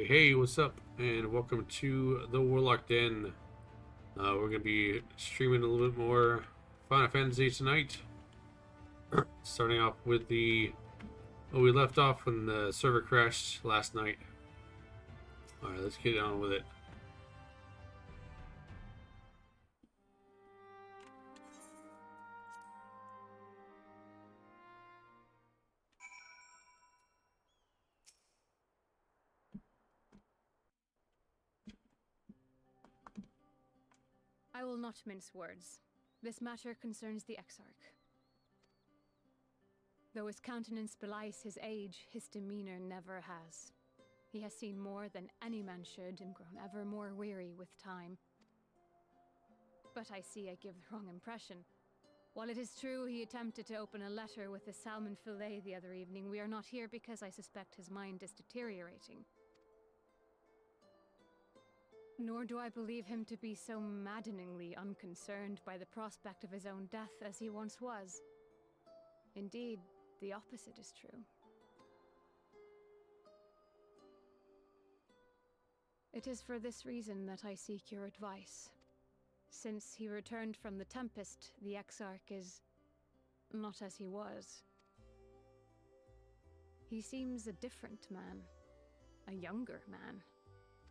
Hey, what's up? And welcome to the Warlock Den. We're gonna be streaming a little bit more Final Fantasy tonight. Starting off with we left off when the server crashed last night. Alright, let's get on with it. I will not mince words. This matter concerns the Exarch. Though his countenance belies his age, his demeanor never has. He has seen more than any man should and grown ever more weary with time. But I see I give the wrong impression. While it is true he attempted to open a letter with a salmon fillet the other evening, we are not here because I suspect his mind is deteriorating. Nor do I believe him to be so maddeningly unconcerned by the prospect of his own death as he once was. Indeed, the opposite is true. It is for this reason that I seek your advice. Since he returned from the Tempest, the Exarch is not as he was. He seems a different man, a younger man.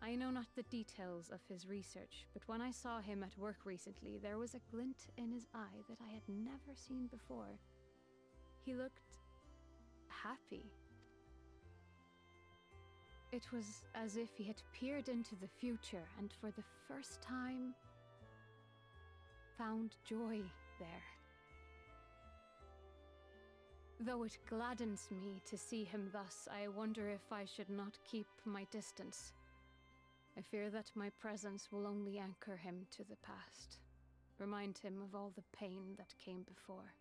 I know not the details of his research, but when I saw him at work recently, there was a glint in his eye that I had never seen before. He looked happy. It was as if he had peered into the future and for the first time found joy there. Though it gladdens me to see him thus, I wonder if I should not keep my distance. I fear that my presence will only anchor him to the past, remind him of all the pain that came before.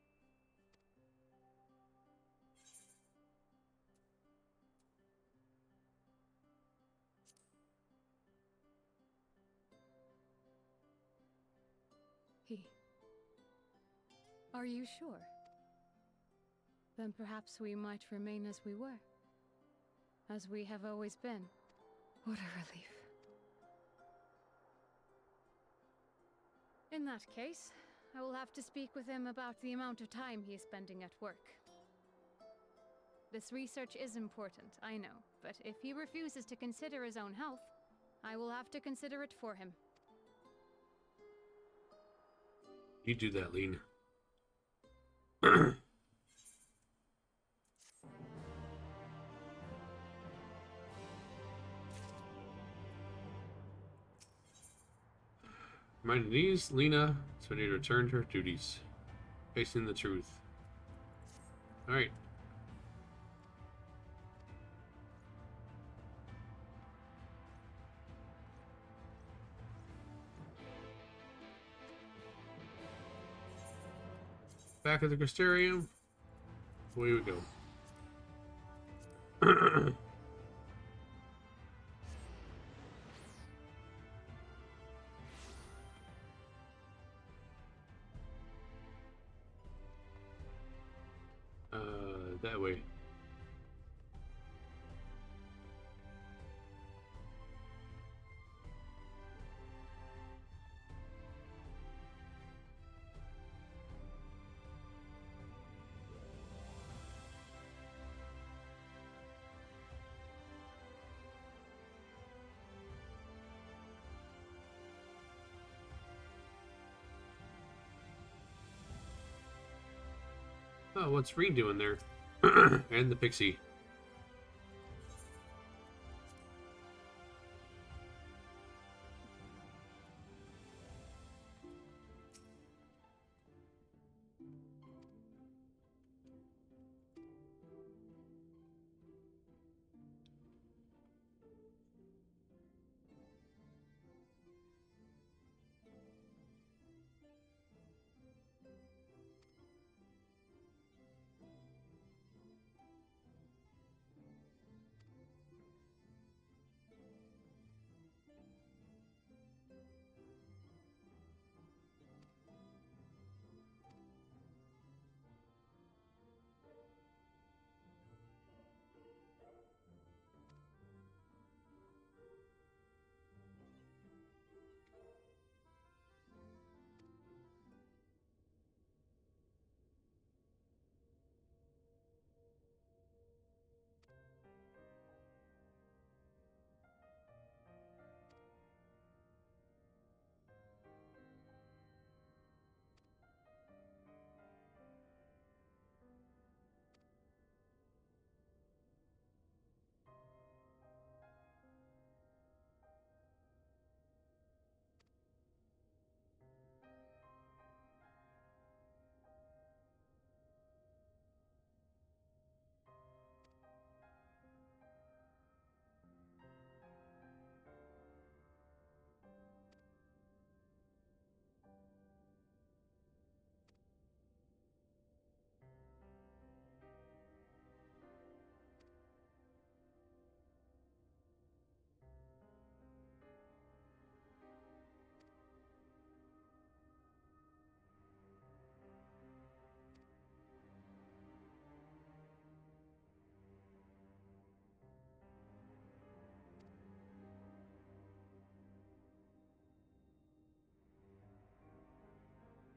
Are you sure? Then perhaps we might remain as we were. As we have always been. What a relief. In that case, I will have to speak with him about the amount of time he is spending at work. This research is important, I know, but if he refuses to consider his own health, I will have to consider it for him. You do that, Lean. Reminding these, Lena is ready to return to her duties. Facing the truth. Alright. Back at the Crystarium. Away we go. That way. Oh, what's Reed doing there? And the pixie.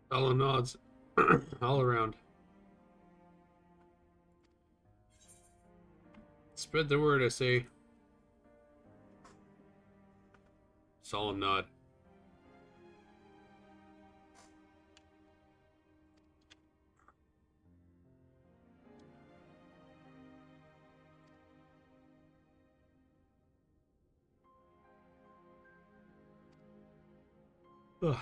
All nods all around. Spread the word, I say. Solemn nod. Ugh.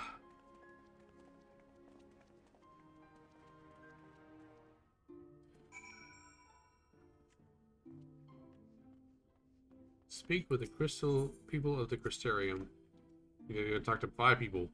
Speak with the crystal people of the Crystarium. You gotta go talk to 5 people.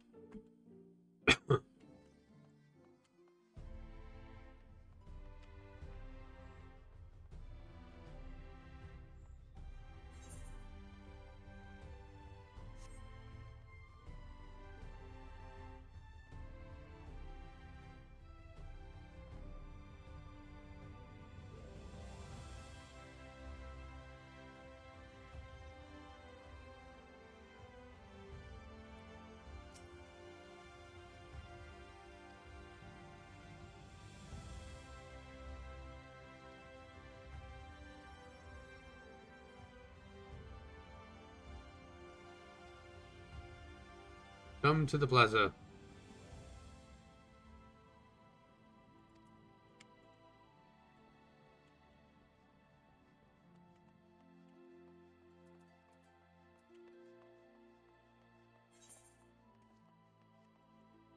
Come to the plaza.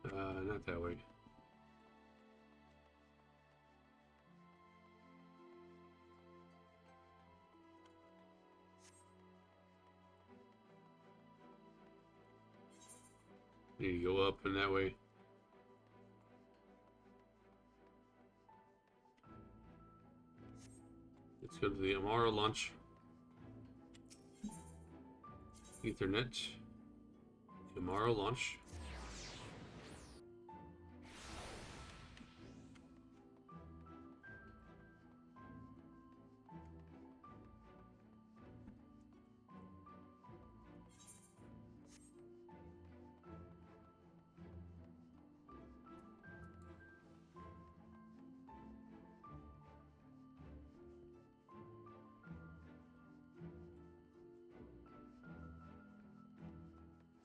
Not that way. Need to go up and that way. Let's go to the Amaro launch. Ethernet. Amaro launch.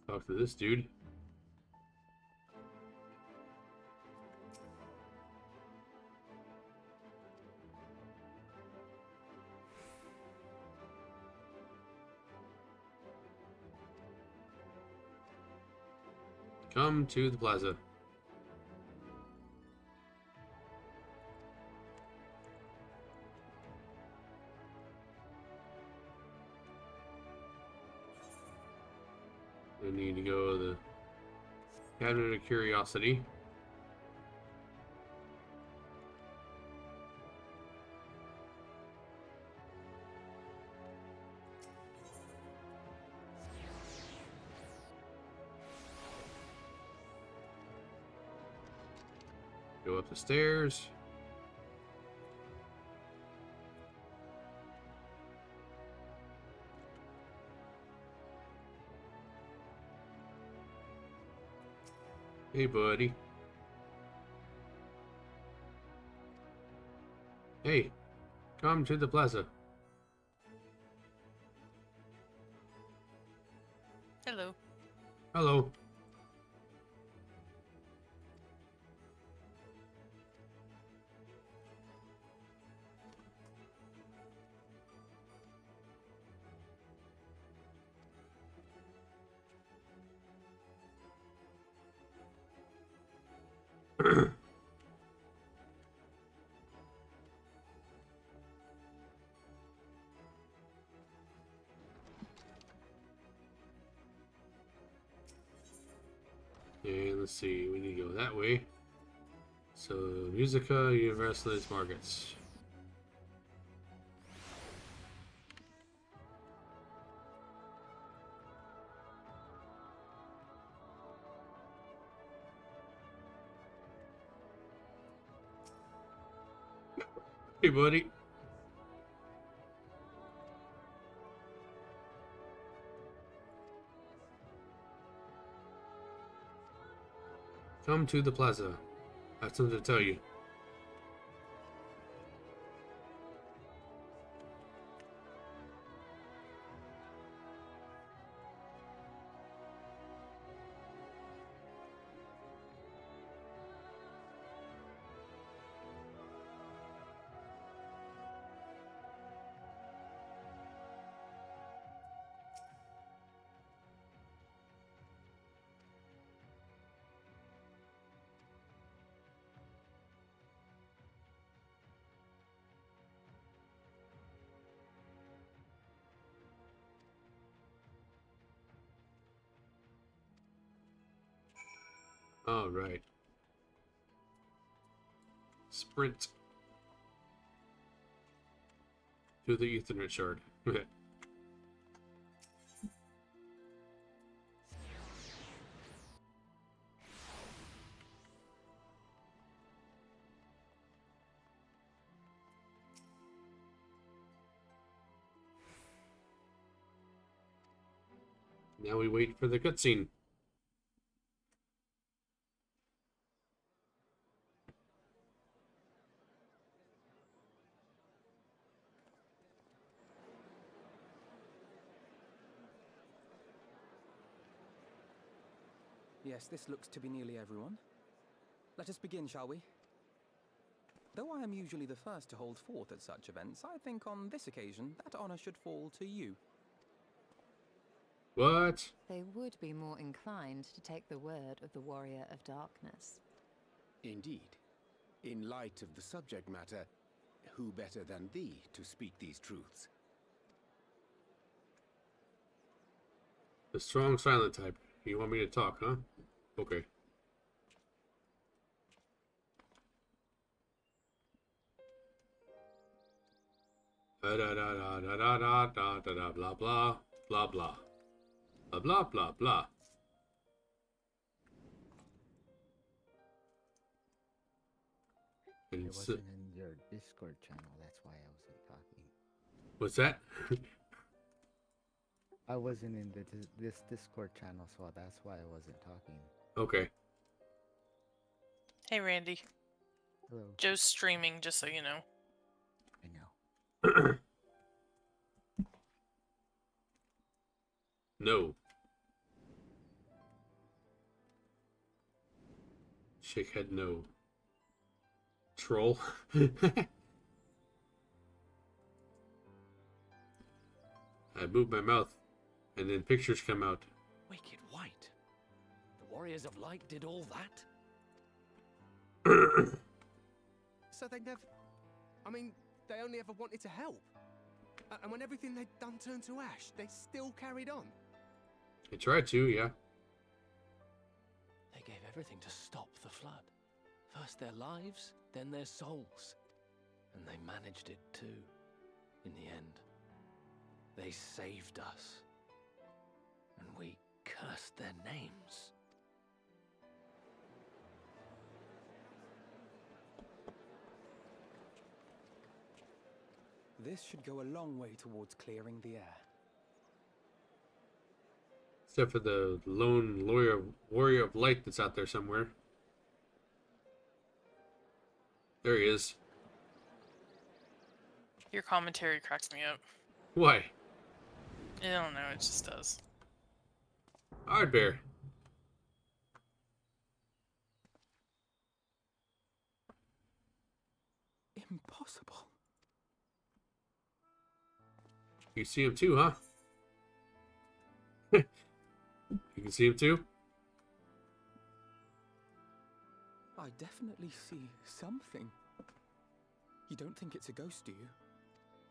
Talk to this dude. Come to the plaza. We need to go to the Cabinet of Curiosity. Go up the stairs. Hey, buddy. Hey, come to the plaza. Hello. Hello. And let's see, we need to go that way. So, Musica Universalis Markets. Hey, buddy. Come to the plaza. I have something to tell you. All right. Sprint to the Ethernet shard. Now we wait for the cutscene. Yes, this looks to be nearly everyone. Let us begin, shall we? Though I am usually the first to hold forth at such events, I think on this occasion that honor should fall to you. What? They would be more inclined to take the word of the Warrior of Darkness. Indeed. In light of the subject matter, who better than thee to speak these truths? The strong silent type. You want me to talk, huh? Okay. Da da da da da da da da da da blah blah blah blah blah blah blah blah. I And wasn't in your Discord channel, that's why I wasn't talking. what's that? I wasn't in this Discord channel, so that's why I wasn't talking. Okay. Hey, Randy. Hello. Joe's streaming, just so you know. I know. No. Shake head no. Troll. I move my mouth, and then pictures come out. Wicked White. The Warriors of Light did all that? So they never... I mean, they only ever wanted to help. And when everything they'd done turned to ash, they still carried on. I tried to, yeah. They gave everything to stop the flood. First their lives, then their souls. And they managed it too, in the end. They saved us. And we cursed their names. This should go a long way towards clearing the air. Except for the lone warrior of light that's out there somewhere. There he is. Your commentary cracks me up. Why? I don't know, it just does. Hard bear. Impossible. You see him too, huh? You can see him too? I definitely see something. You don't think it's a ghost, do you?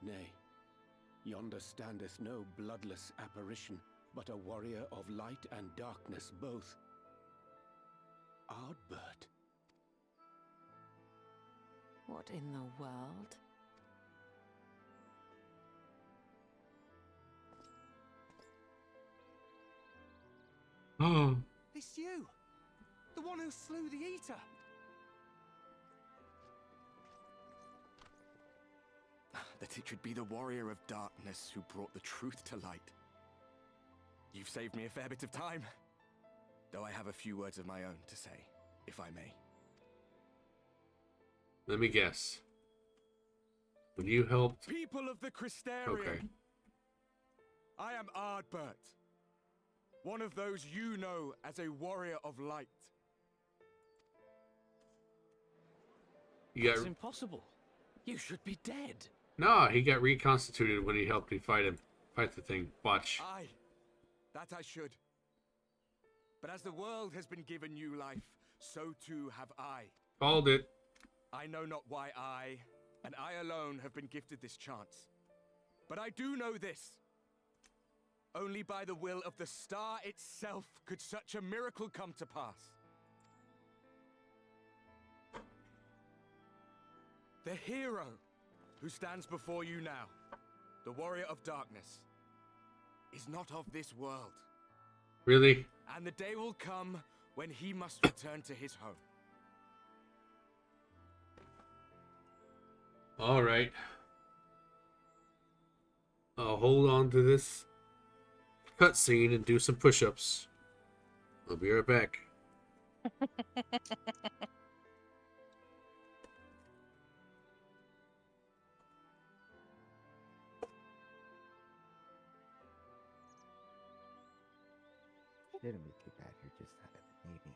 Nay, yonder standeth no bloodless apparition, but a warrior of light and darkness both. Ardbert. What in the world? Oh. It's you! The one who slew the Eater! That it should be the Warrior of Darkness who brought the truth to light. You've saved me a fair bit of time, though I have a few words of my own to say. if I may. Let me guess. When you helped... People of the Crystarium, Okay. I am Ardbert, one of those you know as a warrior of light. You That's got... impossible. You should be dead. No, he got reconstituted when he helped me fight the thing. Watch. Aye, that I should. But as the world has been given new life, so too have I. Called it. I know not why I, and I alone, have been gifted this chance. But I do know this. Only by the will of the star itself could such a miracle come to pass. The hero who stands before you now, the warrior of darkness, is not of this world. Really? And the day will come when he must return to his home. All right. I'll hold on to this cutscene and do some push-ups. I'll be right back. Shouldn't be too bad. You're just out of the Navy.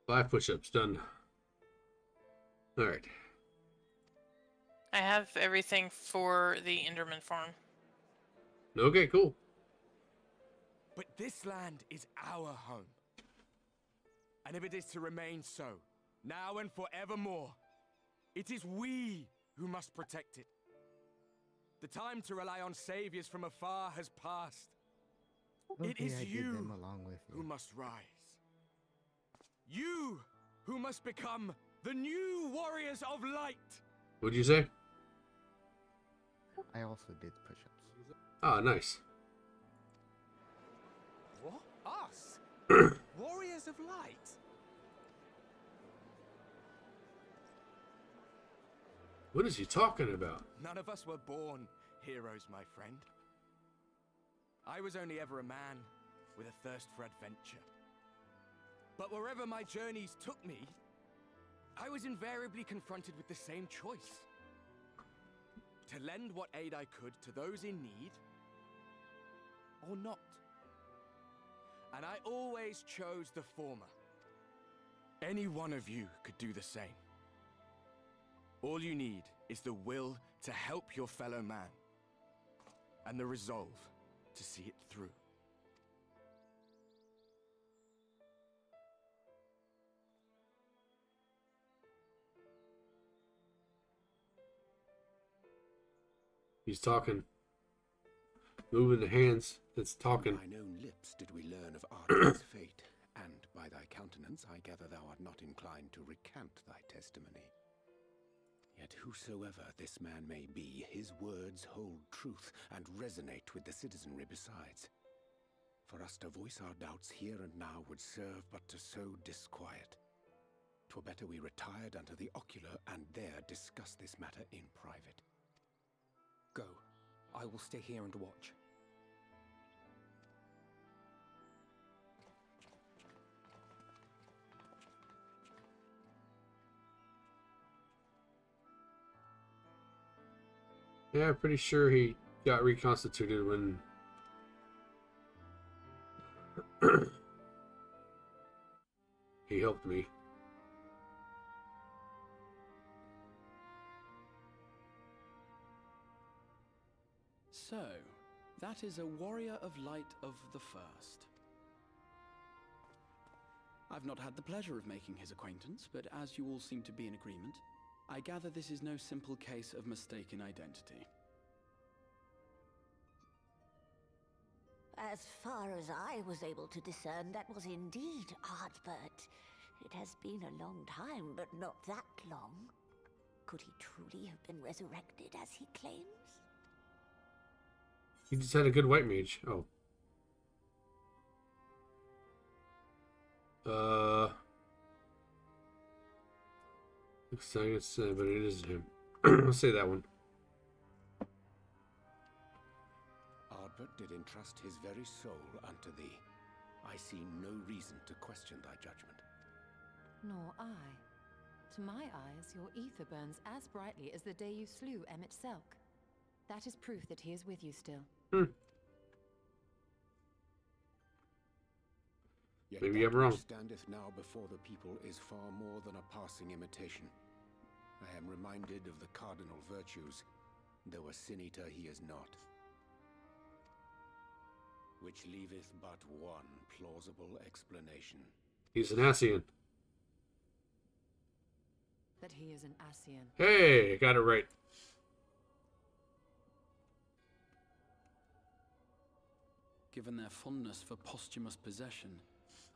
Five push-ups done. All right. I have everything for the Enderman farm. Okay, cool. But this land is our home. And if it is to remain so, now and forevermore, it is we who must protect it. The time to rely on saviors from afar has passed. It Okay, is I did you them along with who you. must rise. You who must become the new warriors of light. What'd you say? I also did push-ups. Ah, nice. What? Us? Warriors of light? What is he talking about? None of us were born heroes, my friend. I was only ever a man with a thirst for adventure. But wherever my journeys took me, I was invariably confronted with the same choice. To lend what aid I could to those in need, or not. And I always chose the former. Any one of you could do the same. All you need is the will to help your fellow man, and the resolve to see it through. He's talking. Moving the hands. It's talking. By thine own lips did we learn of Ardent's fate, and by thy countenance I gather thou art not inclined to recant thy testimony. Yet whosoever this man may be, his words hold truth and resonate with the citizenry besides. For us to voice our doubts here and now would serve but to sow disquiet. 'Twere better we retired unto the ocular and there discuss this matter in private. Go. I will stay here and watch. Yeah, pretty sure he got reconstituted when... he helped me. So, that is a warrior of light of the first. I've not had the pleasure of making his acquaintance, but as you all seem to be in agreement, I gather this is no simple case of mistaken identity. As far as I was able to discern, that was indeed Ardbert. It has been a long time, but not that long. Could he truly have been resurrected as he claims? He just had a good white mage. Oh. Looks like it's, but it isn't him. Let's say that one. Ardbert did entrust his very soul unto thee. I see no reason to question thy judgment. Nor I. To my eyes, your ether burns as brightly as the day you slew Emmett Selk. That is proof that he is with you still. Yet Maybe that I'm wrong. which standeth now before the people is far more than a passing imitation. I am reminded of the cardinal virtues, though a sin-eater he is not. Which leaveth but one plausible explanation. He's an Ascian. That he is an Ascian. Hey, got it right. Given their fondness for posthumous possession,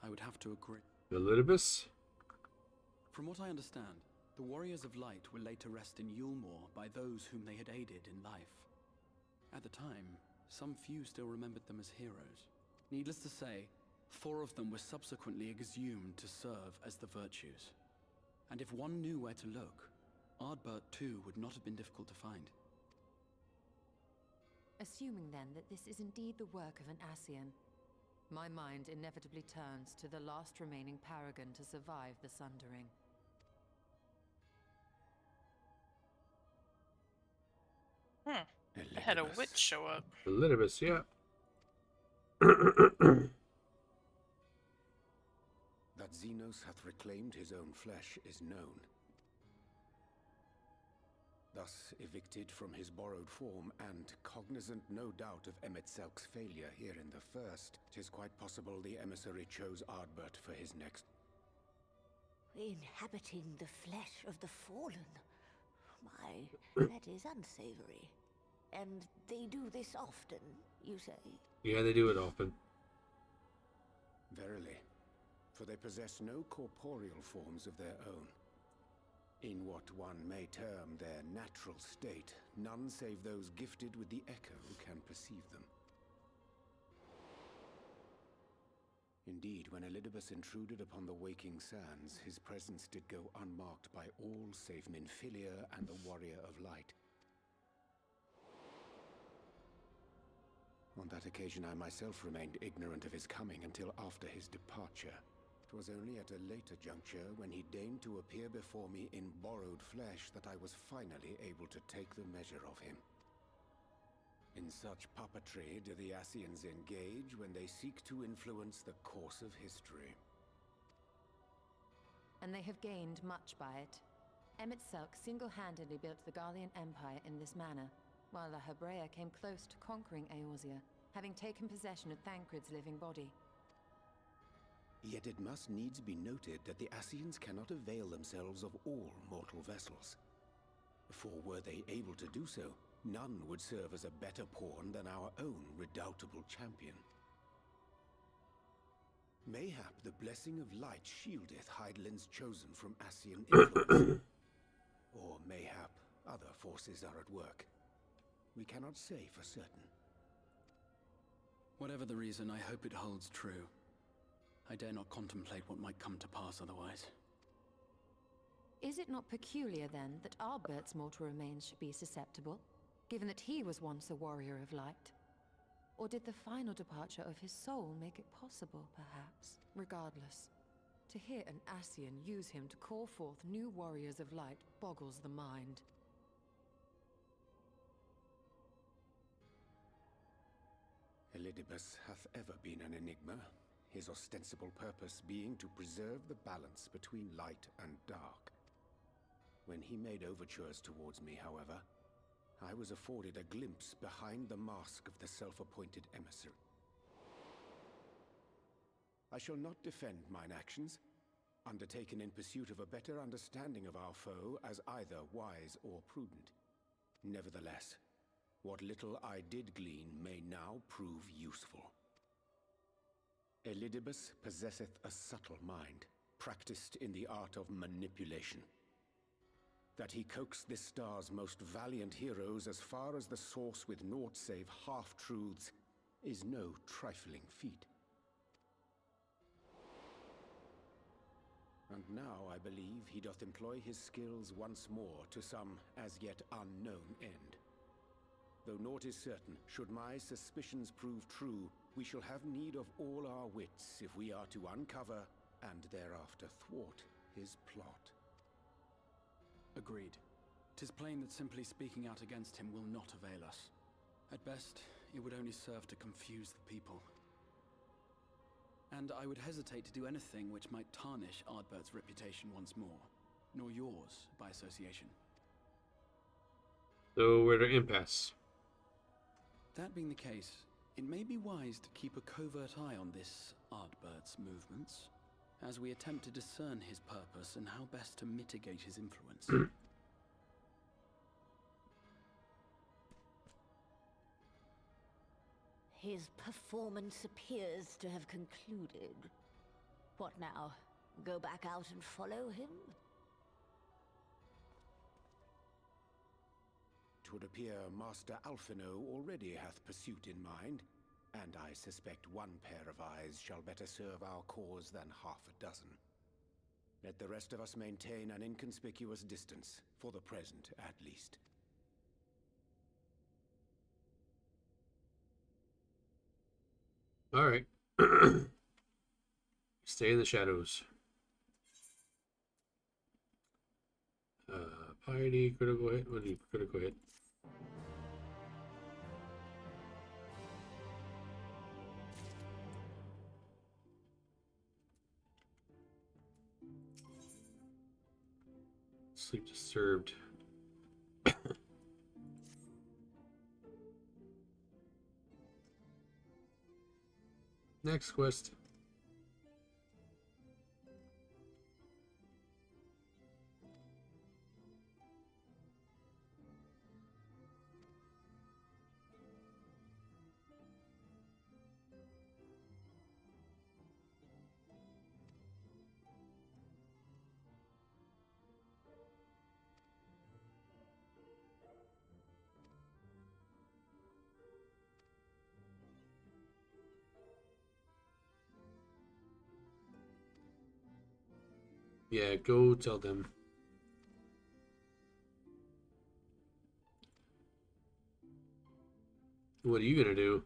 I would have to agree. Elidibus? From what I understand, the Warriors of Light were laid to rest in Yulmore by those whom they had aided in life. At the time, some few still remembered them as heroes. Needless to say, 4 of them were subsequently exhumed to serve as the virtues. And if one knew where to look, Ardbert too would not have been difficult to find. Assuming then that this is indeed the work of an Ascian, my mind inevitably turns to the last remaining paragon to survive the Sundering. I had a witch show up. Elidibus, yeah. That Xenos hath reclaimed his own flesh is known. Thus evicted from his borrowed form, and cognizant no doubt of Emmett Selk's failure here in the first, 'tis quite possible the emissary chose Ardbert for his next. Inhabiting the flesh of the fallen. My, that is unsavory. And they do this often, you say? Yeah, they do it often. Verily, for they possess no corporeal forms of their own. In what one may term their natural state, none save those gifted with the echo can perceive them. Indeed, when Elidibus intruded upon the waking sands, his presence did go unmarked by all save Minfilia and the Warrior of Light. On that occasion I myself remained ignorant of his coming until after his departure. It was only at a later juncture, when he deigned to appear before me in borrowed flesh, that I was finally able to take the measure of him. In such puppetry do the Ascians engage when they seek to influence the course of history. And they have gained much by it. Emmett Selk single-handedly built the Garlean Empire in this manner, while La Hebrea came close to conquering Eorzea, having taken possession of Thancred's living body. Yet it must needs be noted that the Ascians cannot avail themselves of all mortal vessels. For were they able to do so, none would serve as a better pawn than our own redoubtable champion. Mayhap the blessing of light shieldeth Hydaelyn's chosen from Ascian influence. Or mayhap other forces are at work. We cannot say for certain. Whatever the reason, I hope it holds true. I dare not contemplate what might come to pass otherwise. Is it not peculiar, then, that Ardbert's mortal remains should be susceptible, given that he was once a warrior of light? Or did the final departure of his soul make it possible, perhaps? Regardless, to hear an Ascian use him to call forth new warriors of light boggles the mind. Elidibus hath ever been an enigma, his ostensible purpose being to preserve the balance between light and dark. When he made overtures towards me, however, I was afforded a glimpse behind the mask of the self-appointed emissary. I shall not defend mine actions, undertaken in pursuit of a better understanding of our foe as either wise or prudent. Nevertheless, what little I did glean may now prove useful. Elidibus possesseth a subtle mind, practiced in the art of manipulation. That he coaxed this star's most valiant heroes as far as the source with naught save half-truths is no trifling feat. And now I believe he doth employ his skills once more to some as yet unknown end. Though naught is certain, should my suspicions prove true, we shall have need of all our wits if we are to uncover and thereafter thwart his plot. Agreed. 'Tis plain that simply speaking out against him will not avail us. At best, it would only serve to confuse the people. And I would hesitate to do anything which might tarnish Ardbert's reputation once more, nor yours by association. So we're at an impasse. That being the case, it may be wise to keep a covert eye on this Ardbert's movements, as we attempt to discern his purpose and how best to mitigate his influence. His performance appears to have concluded. What now? Go back out and follow him? 'Twould appear Master Alphino already hath pursuit in mind, and I suspect one pair of eyes shall better serve our cause than half a dozen. Let the rest of us maintain an inconspicuous distance, for the present at least. All right. Stay in the shadows. Piety, critical hit. What do you critical hit? Sleep disturbed. Next quest. Yeah, go tell them. What are you gonna do?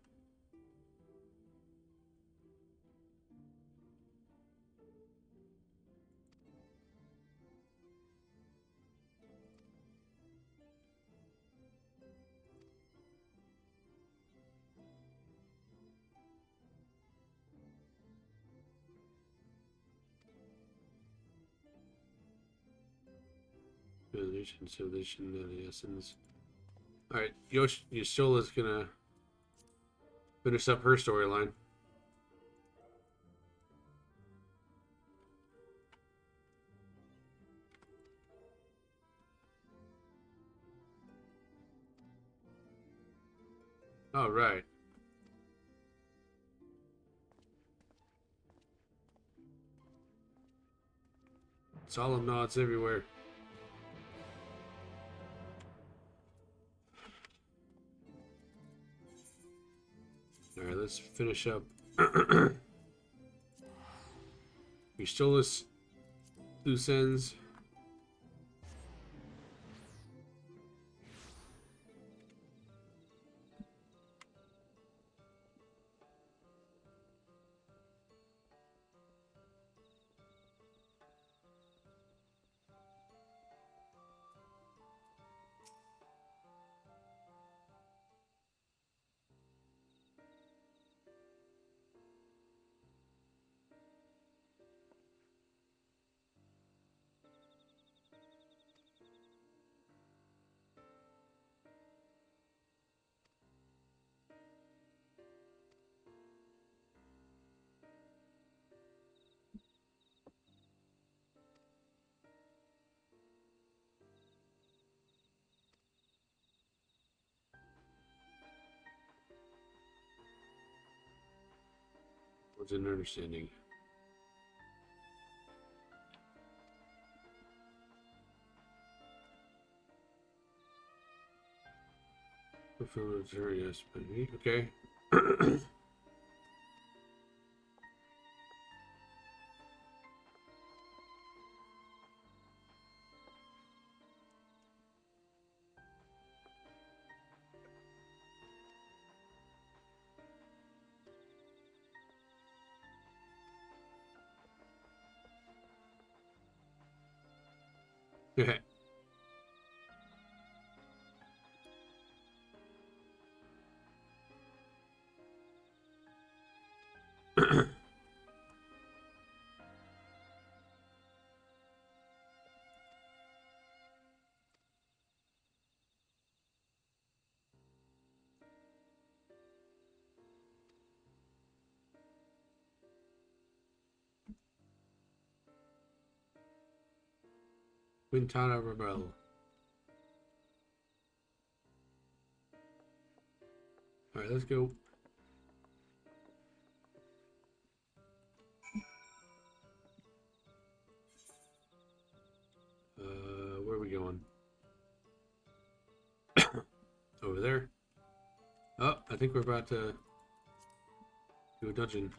Civilization, the essence. All right, Yostola's gonna finish up her storyline. All right. Solemn nods everywhere. All right, let's finish up. We stole this loose ends. Was an understanding. Yes, okay. Yeah. Qitana Rivel. Alright, let's go. Where are we going? Over there. Oh, I think we're about to do a dungeon.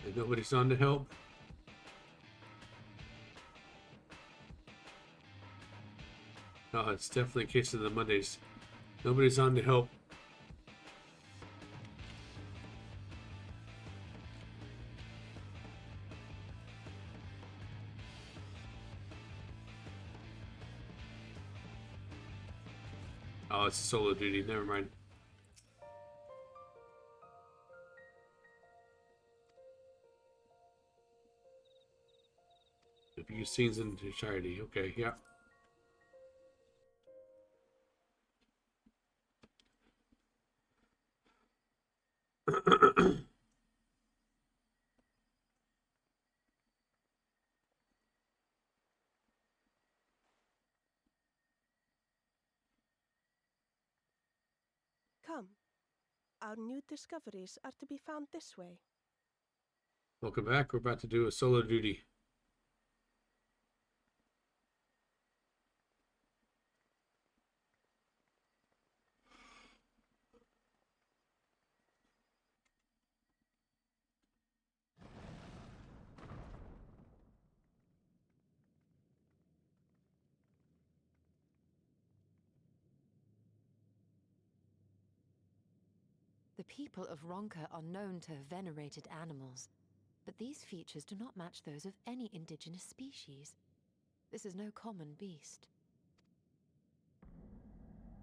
And nobody's on to help. Oh, it's definitely a case of the Mondays. Nobody's on to help. Oh, it's solo duty. Never mind. A few scenes into charity. Okay, yeah. Come. Our new discoveries are to be found this way. Welcome back. We're about to do a solo duty. The people of Ronka are known to have venerated animals, but these features do not match those of any indigenous species. This is no common beast.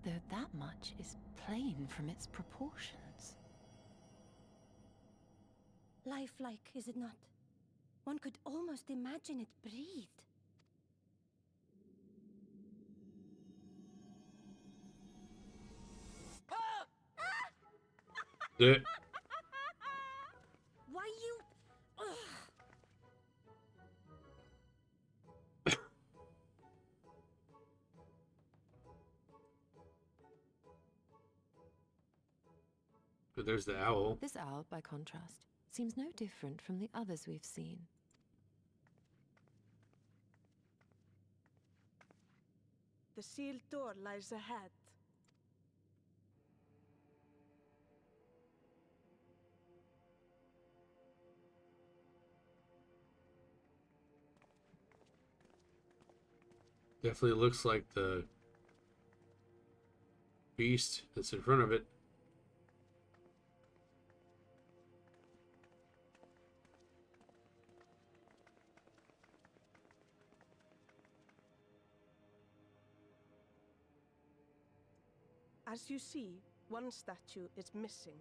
Though that much is plain from its proportions. Lifelike, is it not? One could almost imagine it breathed. Yeah. Why you... But there's the owl. This owl, by contrast, seems no different from the others we've seen. The sealed door lies ahead. Definitely looks like the beast that's in front of it. As you see, one statue is missing.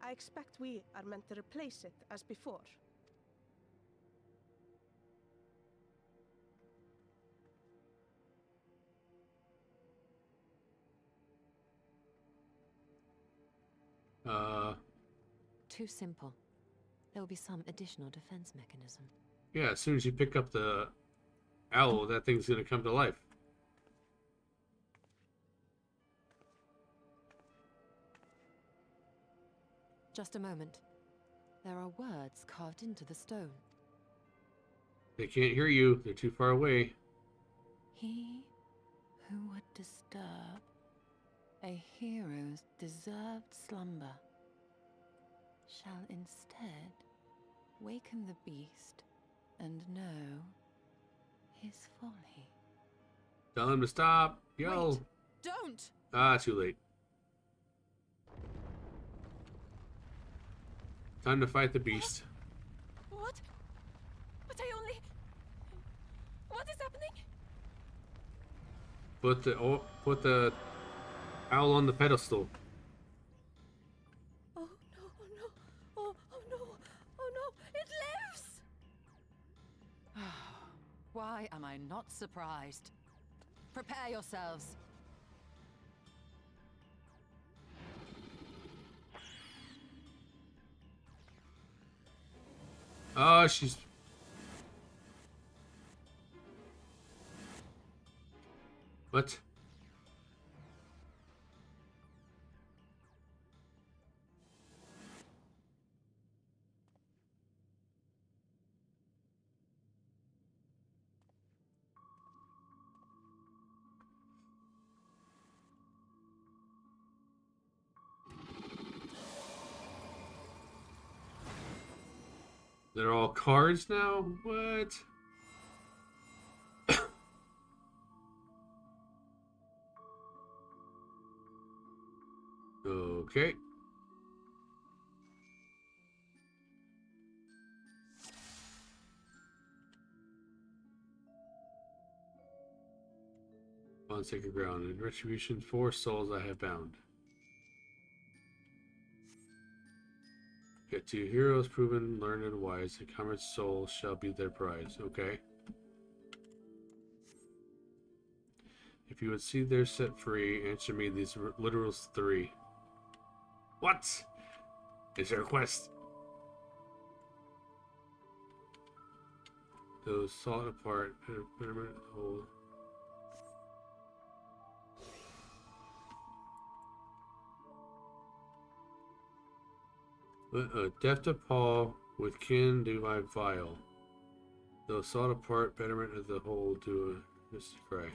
I expect we are meant to replace it as before. Too simple. There will be some additional defense mechanism. Yeah, as soon as you pick up the owl, that thing's gonna come to life. Just a moment. There are words carved into the stone. They can't hear you. They're too far away. He who would disturb a hero's deserved slumber shall instead waken the beast and know his folly. Tell him to stop. Yell. Wait, don't! Ah, too late. Time to fight the beast. What? But I only... Put the owl on the pedestal. Oh no, oh no, oh no, oh no, it lives! Why am I not surprised? Prepare yourselves. Oh, she's... What? They're all cards now? What? Okay. On sacred ground. In retribution, 4 souls I have bound. Get 2 heroes proven, learned, and wise. A comrade's soul shall be their prize. Okay. If you would see they're set free, answer me these literals 3. What? Is there a quest? Those sought apart, permanent hold. Death to Paul, with kin do I vile. Though sought apart, betterment of the whole do a this cry.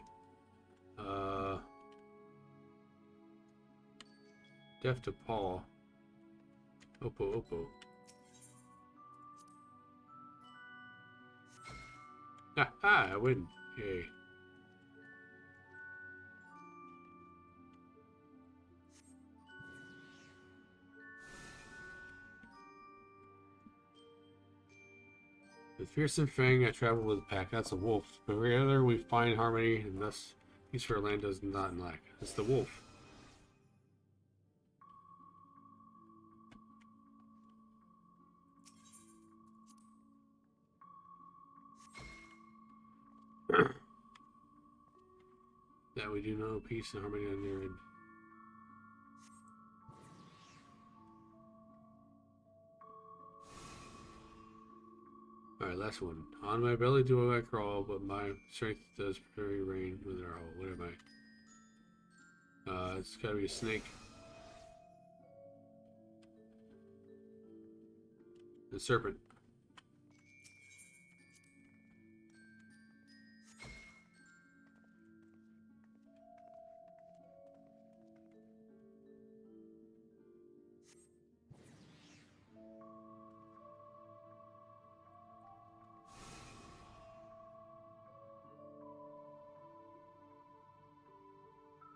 Death to Paul. Oppo. Ha, I win. Yay. With fearsome fang, I travel with a pack. That's a wolf. But together we find harmony, and thus peace for our land does not lack. It's the wolf. That we do know peace and harmony on your end. Alright, last one. On my belly do I crawl, but my strength does very rain with our hole. What am I? It's gotta be a snake. The serpent.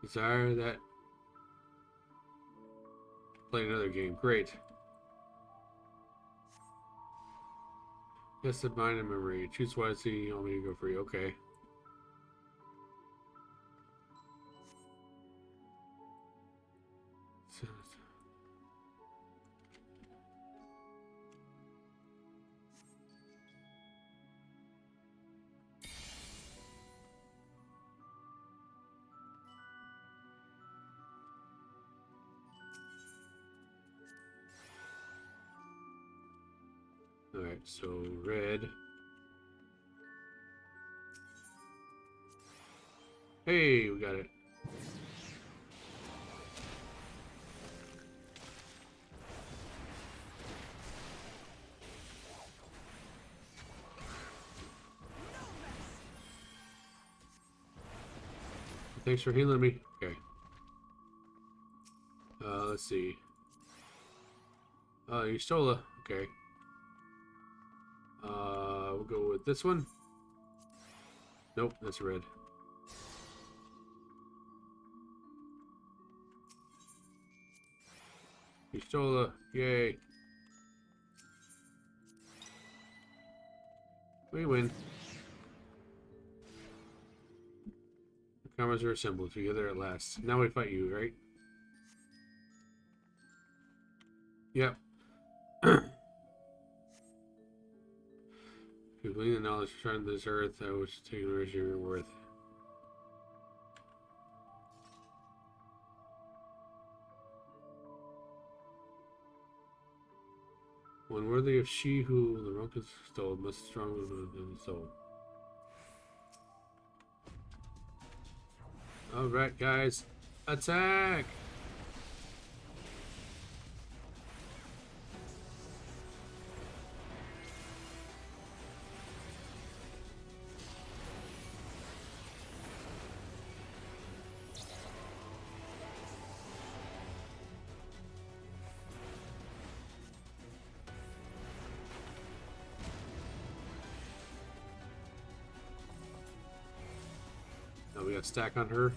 Desire that. Play another game. Great. Yes, of mind and memory. Choose wisely. You want me to go free? Okay. Alright, so red. Hey, we got it. Thanks for healing me. Okay. Let's see. You stole a... Okay. We'll go with this one. Nope, that's red. You stole a... Yay. We win. Comrades are assembled together at last. Now we fight you, right? Yep. If you believe the knowledge returned to this earth, I was taking the risk you're worth. One worthy of she who the Runcus stole must stronger than the soul. Alright, guys. Attack! Now we got stack on her.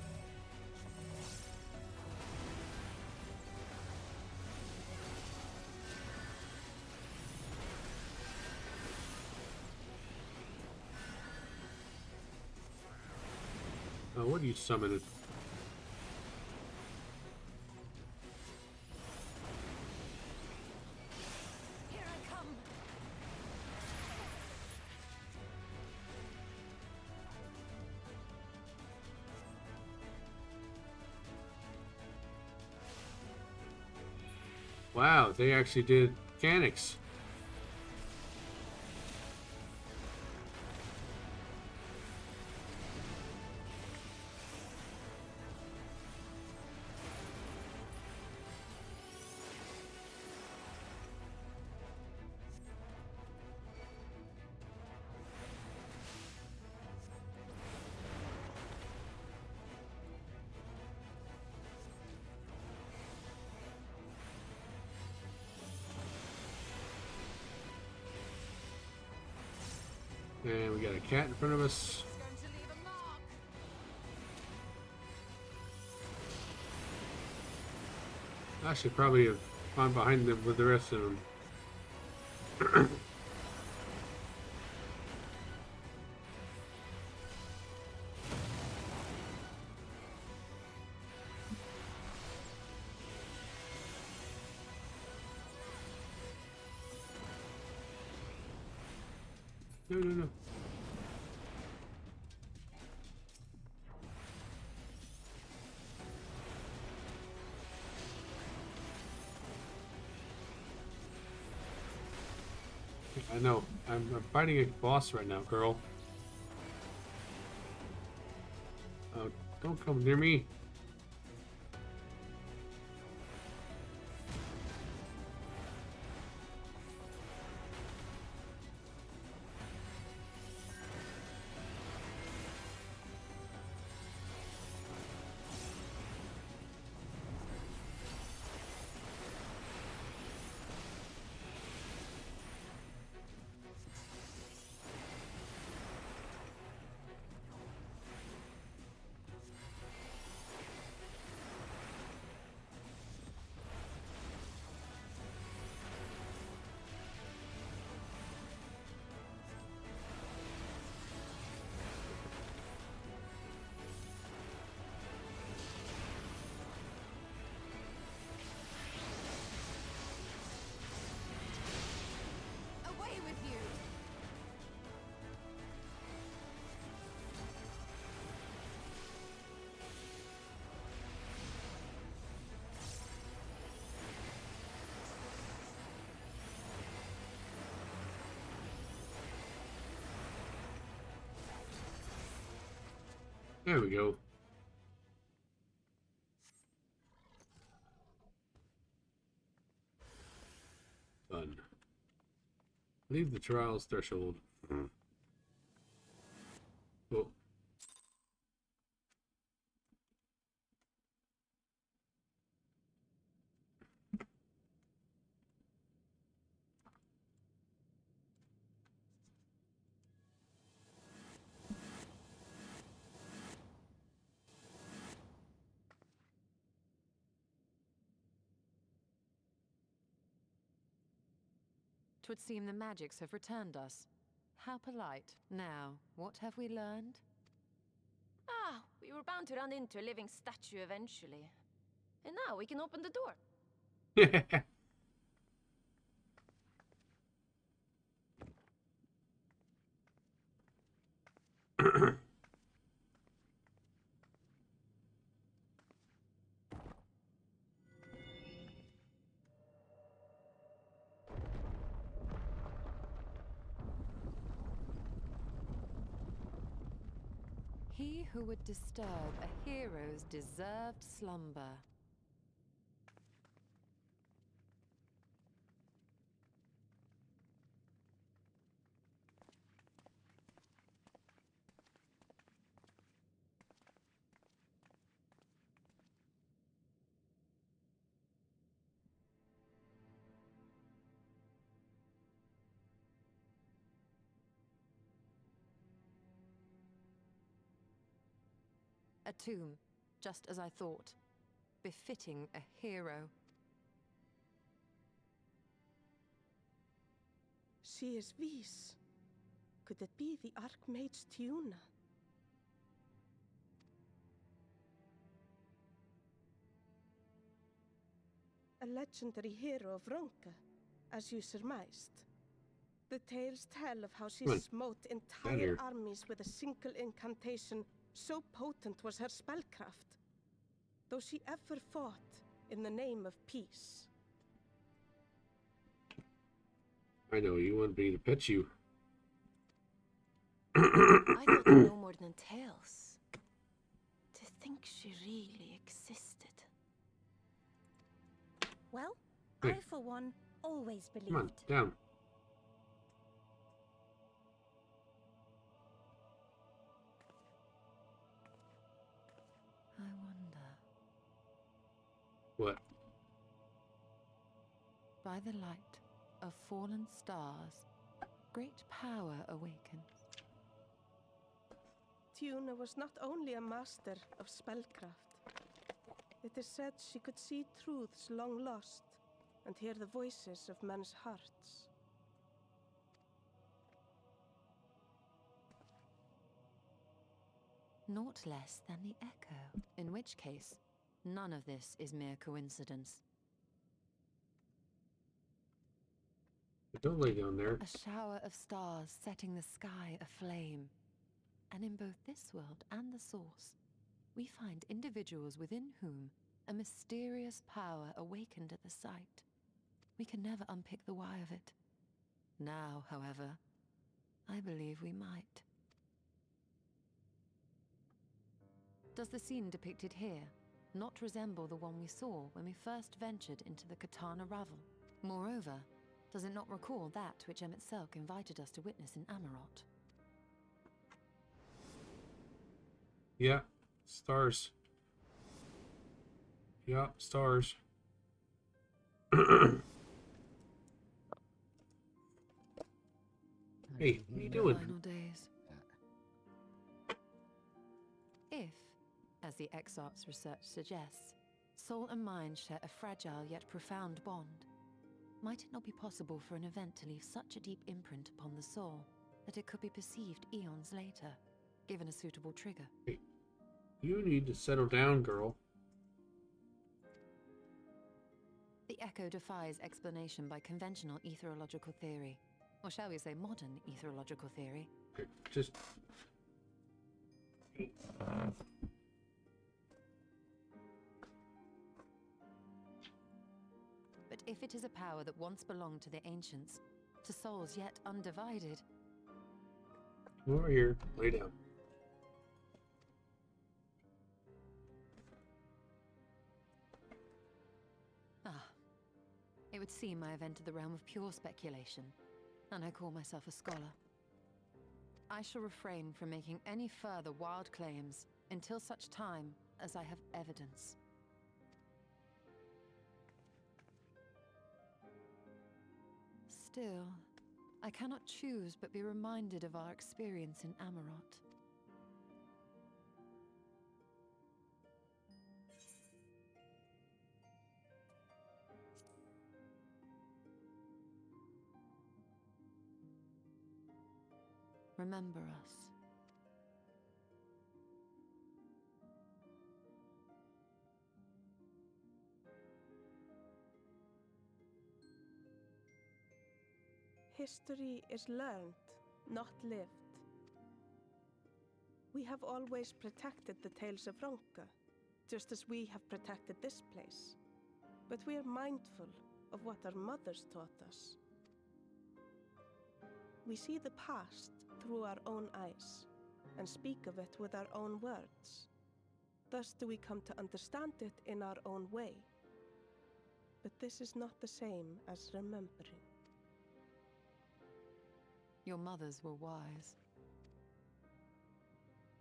What are you summoning? Here I come. Wow, they actually did mechanics. And we got a cat in front of us. I should probably have gone behind them with the rest of them. No, no, no. I know. I'm fighting a boss right now, girl. Oh, don't come near me. Away with you! There we go. Done. Leave the trials threshold. Oh. Twould seem the magics have returned us. How polite. Now, what have we learned? Ah, we were bound to run into a living statue eventually. And now we can open the door. He who would disturb a hero's deserved slumber. A tomb, just as I thought. Befitting a hero. She is Vis. Could it be the Archmage Qitana? A legendary hero of Ronka, as you surmised. The tales tell of how she Come on. smote Down entire here. armies with a single incantation, so potent was her spellcraft. Though she ever fought in the name of peace. I know, you want me to pet you. I thought no more than tales. To think she really existed. Well, Hey. I, for one, always believed. Come on, down. I wonder. What? By the light of fallen stars, great power awakens. Qitana was not only a master of spellcraft. It is said she could see truths long lost and hear the voices of men's hearts. Naught less than the echo, in which case, none of this is mere coincidence. Don't lay down there. A shower of stars setting the sky aflame. And in both this world and the source, we find individuals within whom a mysterious power awakened at the sight. We can never unpick the why of it. Now, however, I believe we might. Does the scene depicted here not resemble the one we saw when we first ventured into the Qitana Rivel? Moreover, does it not recall that which Emmett Selk invited us to witness in Amarot? Yeah, stars. Yeah, stars. Hey, what are you doing? Final days. If, as the Exarch's research suggests, soul and mind share a fragile yet profound bond, might it not be possible for an event to leave such a deep imprint upon the soul that it could be perceived eons later, given a suitable trigger? Hey, you need to settle down, girl. The echo defies explanation by conventional etherological theory, or shall we say modern etherological theory. Okay, just... But if it is a power that once belonged to the ancients, to souls yet undivided... Come over here, lay down. Ah, it would seem I have entered the realm of pure speculation, and I call myself a scholar. I shall refrain from making any further wild claims until such time as I have evidence. Still, I cannot choose but be reminded of our experience in Amarot. Remember us. History is learned, not lived. We have always protected the tales of Ronka, just as we have protected this place. But we are mindful of what our mothers taught us. We see the past through our own eyes, and speak of it with our own words. Thus do we come to understand it in our own way. But this is not the same as remembering. Your mothers were wise.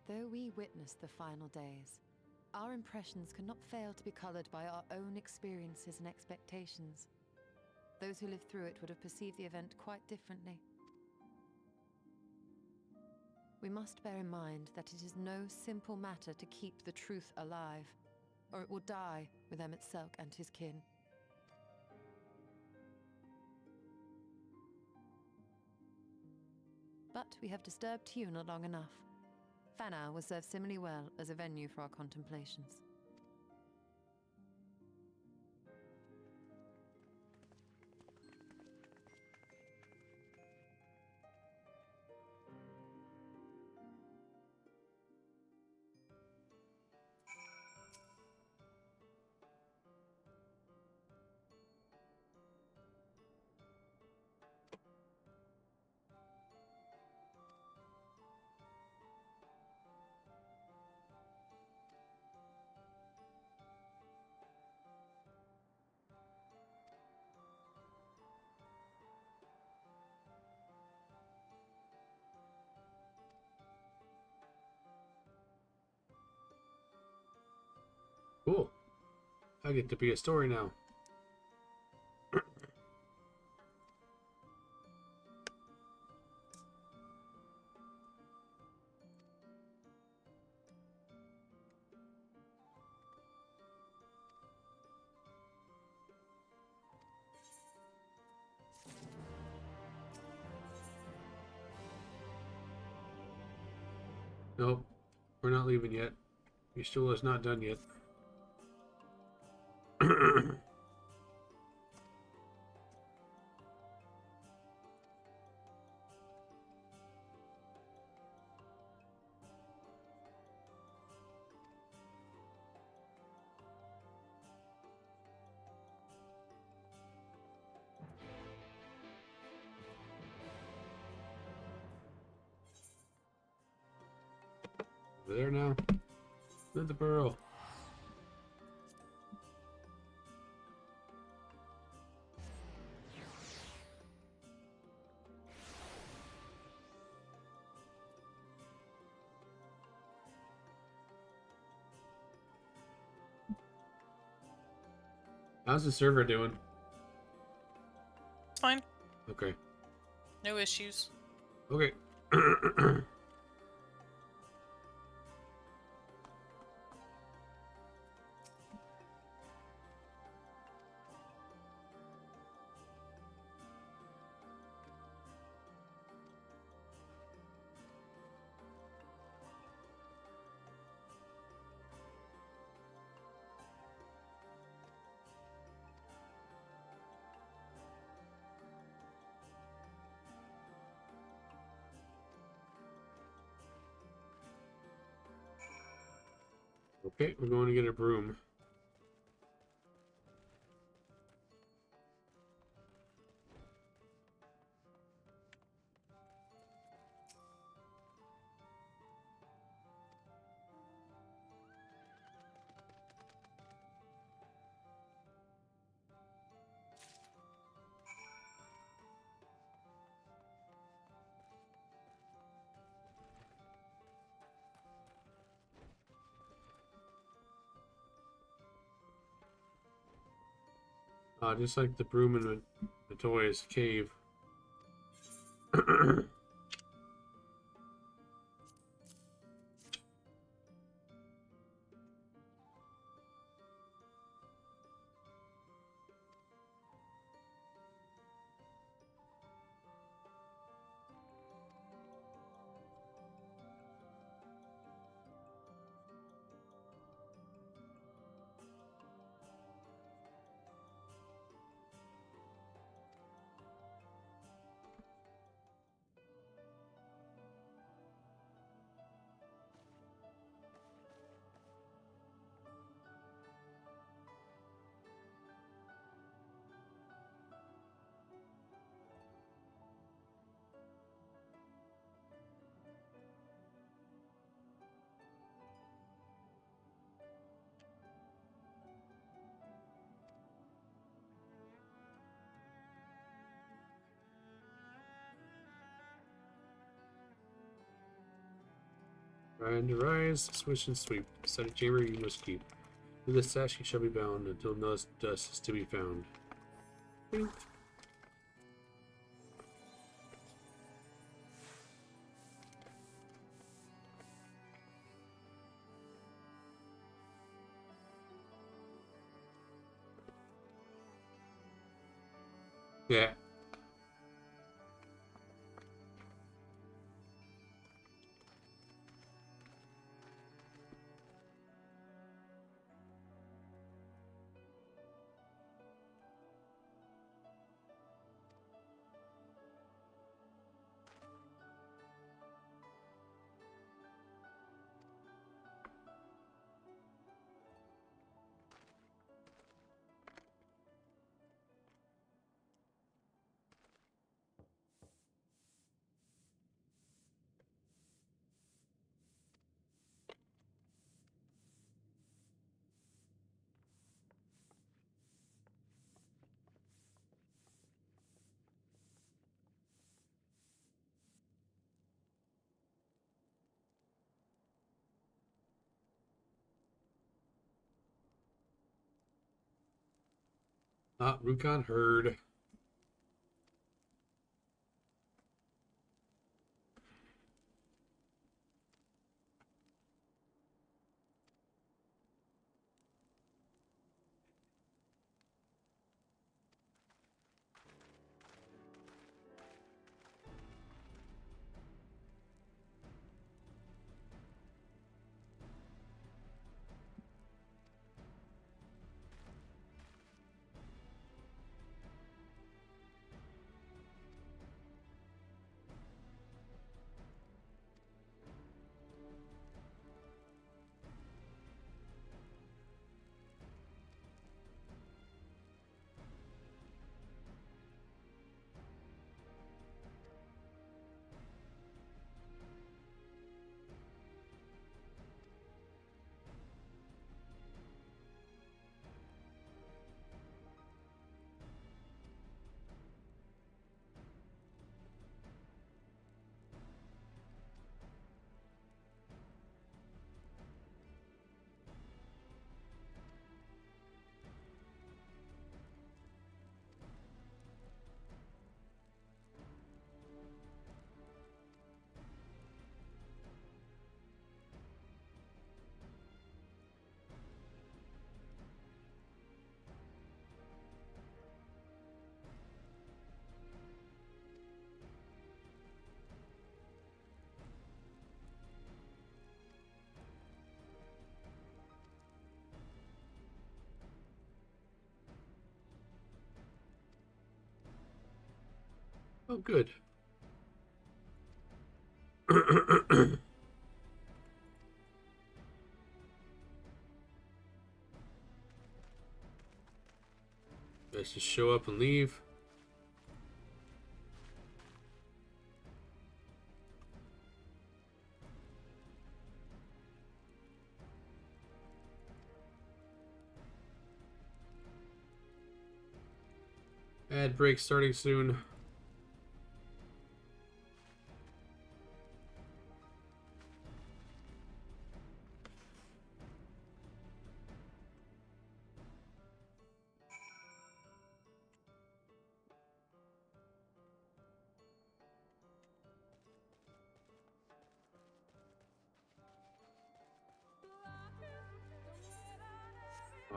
Though we witnessed the final days, our impressions cannot fail to be colored by our own experiences and expectations. Those who lived through it would have perceived the event quite differently. We must bear in mind that it is no simple matter to keep the truth alive, or it will die with Emmett Selk and his kin. But we have disturbed Tuna long enough. Fanau will serve similarly well as a venue for our contemplations. Cool. I get to be a story now. Nope, we're not leaving yet. Yastula is not done yet. Over there now. With the burrow. How's the server doing? It's fine. Okay. No issues. Okay. Okay, we're going to get a broom. Just like the broom in the toys cave. And rise, swish and sweep. Study chamber you must keep. With this sash you shall be bound until no dust is to be found. Bing. Yeah. Rukon heard. Oh, good. Let's just show up and leave. Ad break starting soon.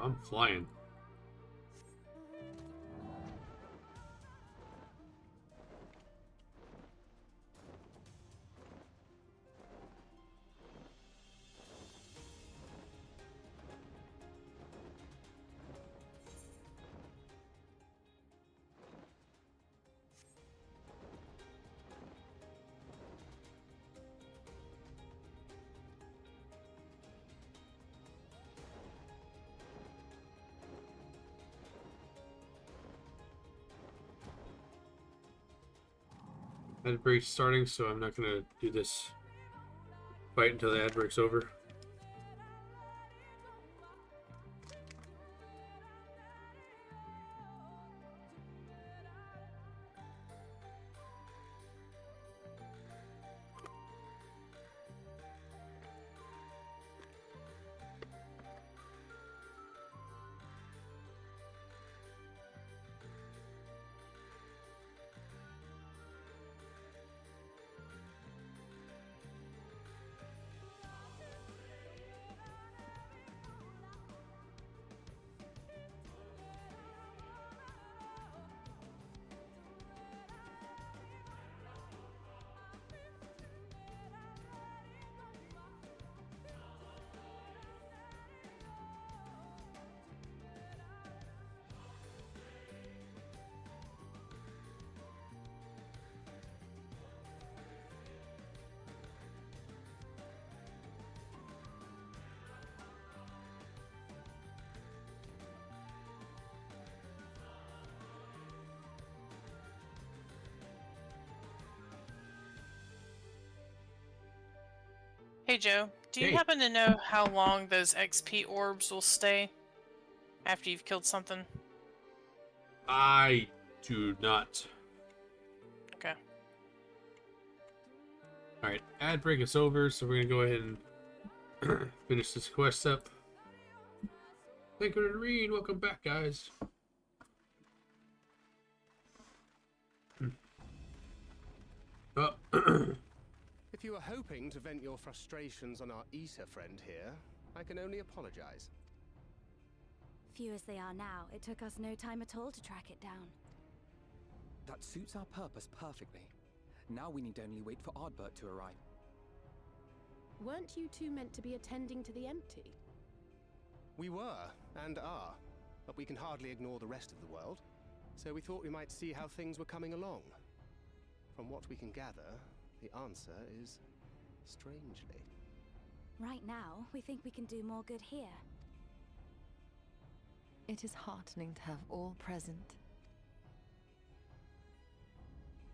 Oh, I'm flying. Ad break starting, so I'm not gonna do this fight until the ad break's over. Hey Joe, do you Hey. happen to know how long those XP orbs will stay after you've killed something? I do not. Okay. Alright, ad break is over, so we're gonna go ahead and finish this quest up. Thank you to Reed. Welcome back, guys. Oh. If you were hoping to vent your frustrations on our Issa friend here, I can only apologize. Few as they are now, it took us no time at all to track it down. That suits our purpose perfectly. Now we need only wait for Ardbert to arrive. Weren't you two meant to be attending to the empty? We were, and are, but we can hardly ignore the rest of the world, so we thought we might see how things were coming along. From what we can gather, the answer is strangely. Right now, we think we can do more good here. It is heartening to have all present.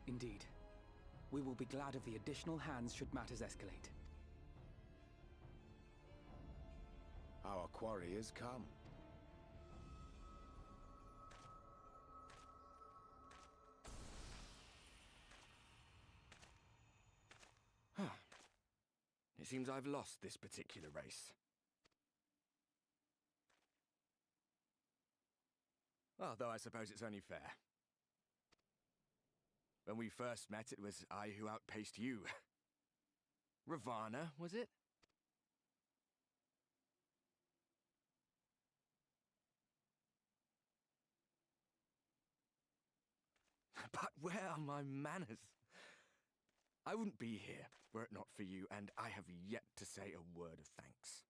Indeed. We will be glad of the additional hands should matters escalate. Our quarry has come. It seems I've lost this particular race. Although I suppose it's only fair. When we first met, it was I who outpaced you. Ravana, was it? But where are my manners? I wouldn't be here were it not for you, and I have yet to say a word of thanks.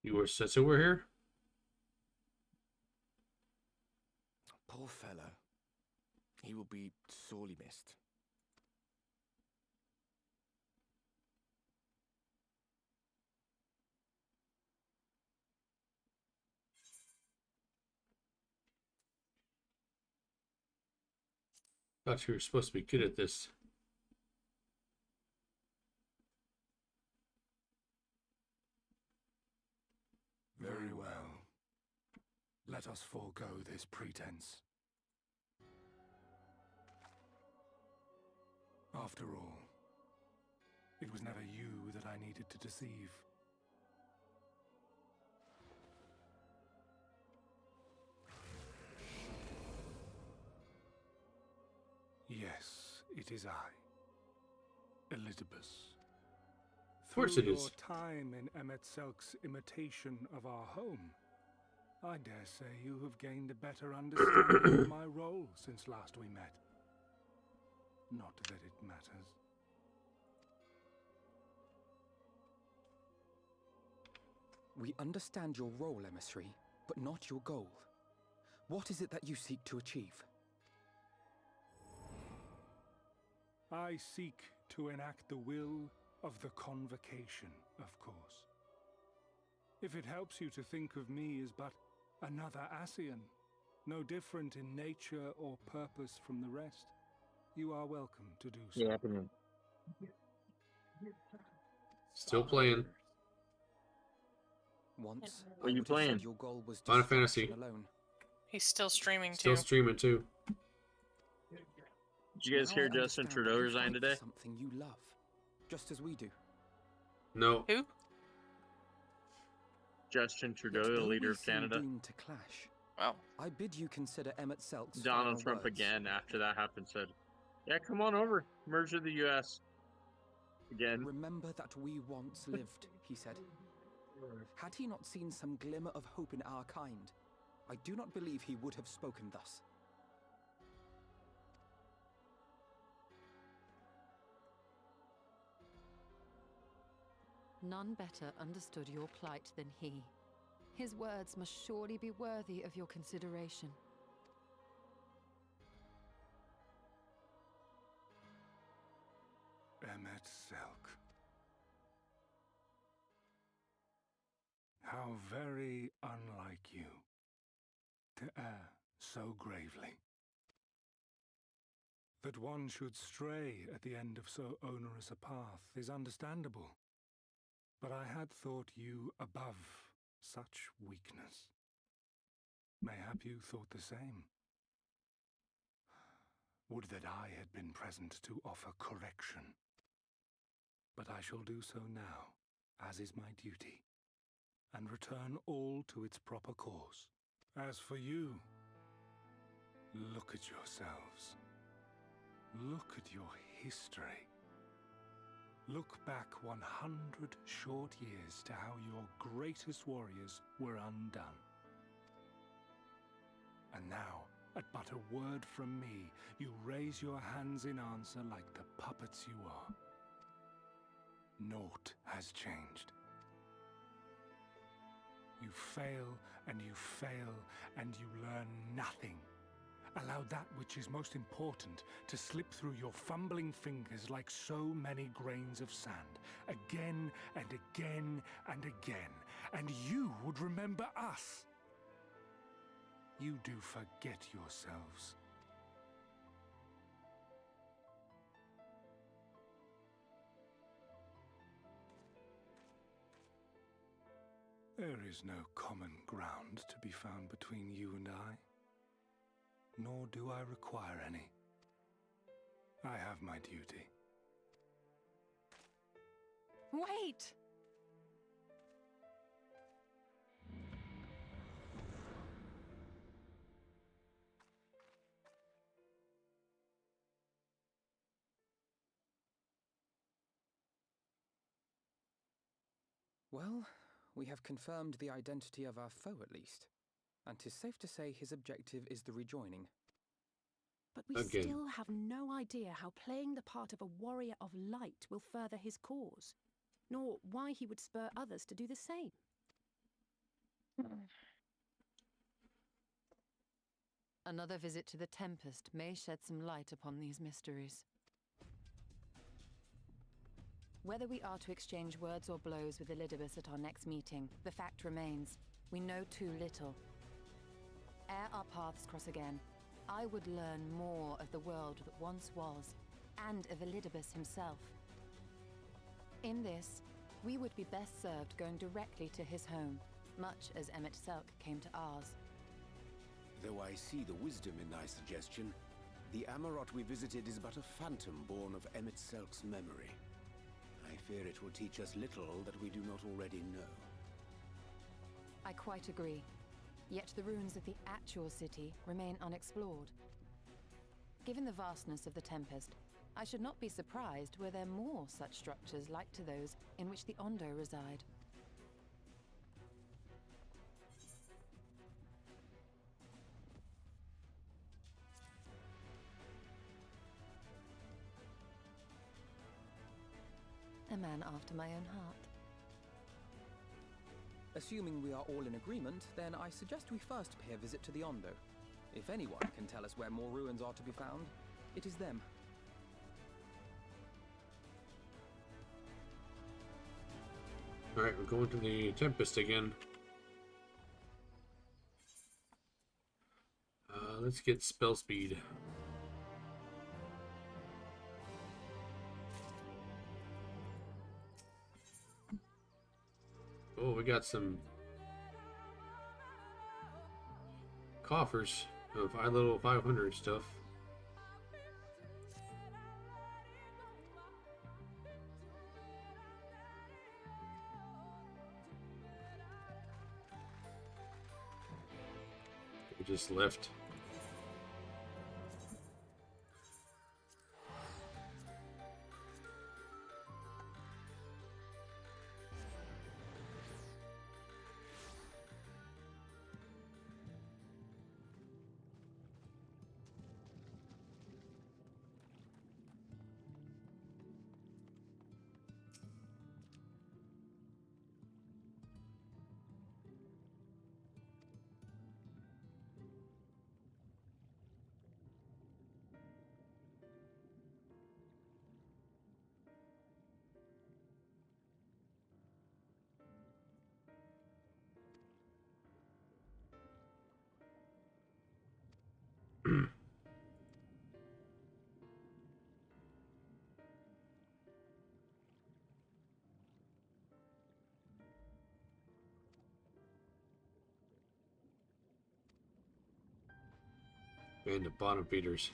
You were since we're here? Poor fellow. He will be sorely missed. Thought you were supposed to be good at this. Very well. Let us forego this pretense. After all, it was never you that I needed to deceive. Yes, it is I, Elizabeth. Of course Through it is. your time in Emet-Selk's imitation of our home, I dare say you have gained a better understanding of my role since last we met. Not that it matters. We understand your role, emissary, but not your goal. What is it that you seek to achieve? I seek to enact the will of the Convocation, of course. If it helps you to think of me as but another Ascian, no different in nature or purpose from the rest, you are welcome to do so. Yeah, Still playing. Once, What are I you would have playing? said your goal was Final Fantasy. distraction alone. He's still streaming Still too. streaming too. Did you guys Now hear I Justin understand Trudeau that you resigned fight for today? something you love, just as we do. No. Who? Justin Trudeau, Yet the though leader we of seem Canada. doomed to clash, Well, I bid you consider Emet-Selk's Donald final Trump words. again after that happened said, "Yeah, come on over, merge with the U.S." Again. Remember that we once lived, he said. Had he not seen some glimmer of hope in our kind, I do not believe he would have spoken thus. None better understood your plight than he. His words must surely be worthy of your consideration. Emet-Selk. How very unlike you to err so gravely. That one should stray at the end of so onerous a path is understandable, but I had thought you above such weakness. Mayhap you thought the same. Would that I had been present to offer correction. But I shall do so now, as is my duty, and return all to its proper course. As for you, look at yourselves. Look at your history. Look back 100 short years to how your greatest warriors were undone. And now, at but a word from me, you raise your hands in answer like the puppets you are. Naught has changed. You fail, and you fail, and you learn nothing. Allow that which is most important to slip through your fumbling fingers like so many grains of sand, again and again and again, and you would remember us. You do forget yourselves. There is no common ground to be found between you and I. Nor do I require any. I have my duty. Wait! Well, we have confirmed the identity of our foe at least. And 'tis safe to say his objective is the rejoining. But we still have no idea how playing the part of a warrior of light will further his cause, nor why he would spur others to do the same. Another visit to the Tempest may shed some light upon these mysteries. Whether we are to exchange words or blows with Elidibus at our next meeting, the fact remains, we know too little. Ere our paths cross again, I would learn more of the world that once was, and of Elidibus himself. In this, we would be best served going directly to his home, much as Emmett Selk came to ours. Though I see the wisdom in thy suggestion, the Amarot we visited is but a phantom born of Emmett Selk's memory. I fear it will teach us little that we do not already know. I quite agree. Yet the ruins of the actual city remain unexplored. Given the vastness of the Tempest, I should not be surprised were there more such structures like to those in which the Ondo reside. A man after my own heart. Assuming we are all in agreement, then I suggest we first pay a visit to the Ondo. If anyone can tell us where more ruins are to be found, it is them. Alright, we're going to the Tempest again. Let's get spell speed. Oh, we got some coffers of little 500 stuff. We just left. And the bottom feeders.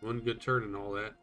One good turn and all that.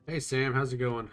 Hey Sam, how's it going?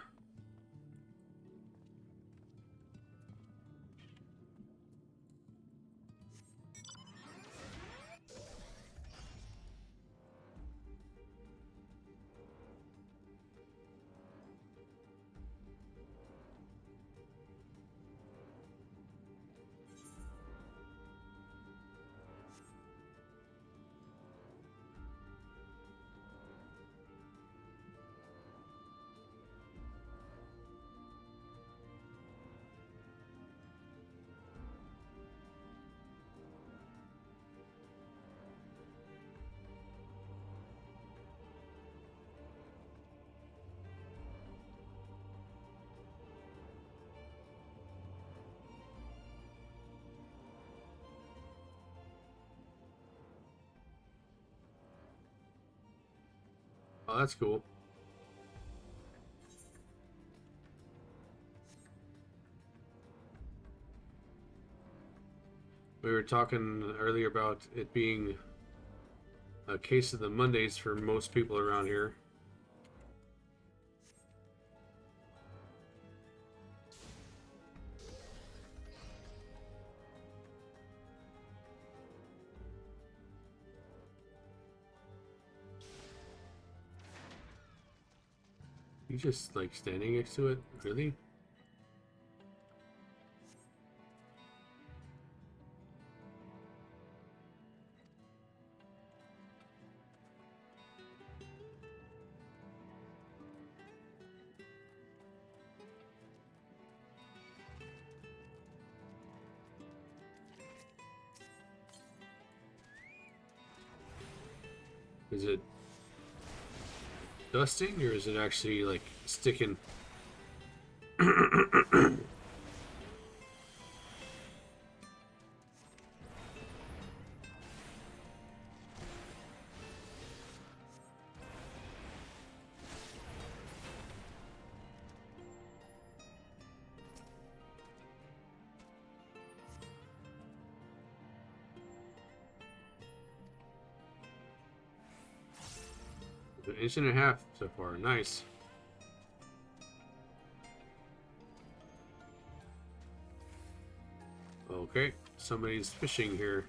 Oh, that's cool. We were talking earlier about it being a case of the Mondays for most people around here. You just like standing next to it? Really? Is it dusting or is it actually like sticking? An inch and a half so far. Nice. Okay, somebody's fishing here.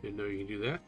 Didn't know you can do that.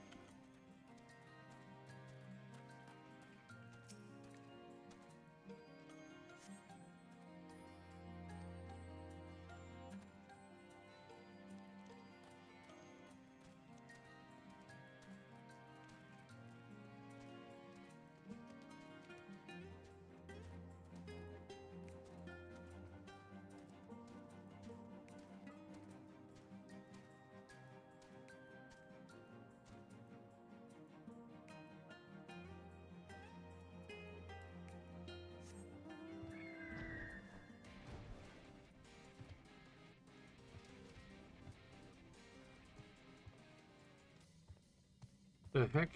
The heck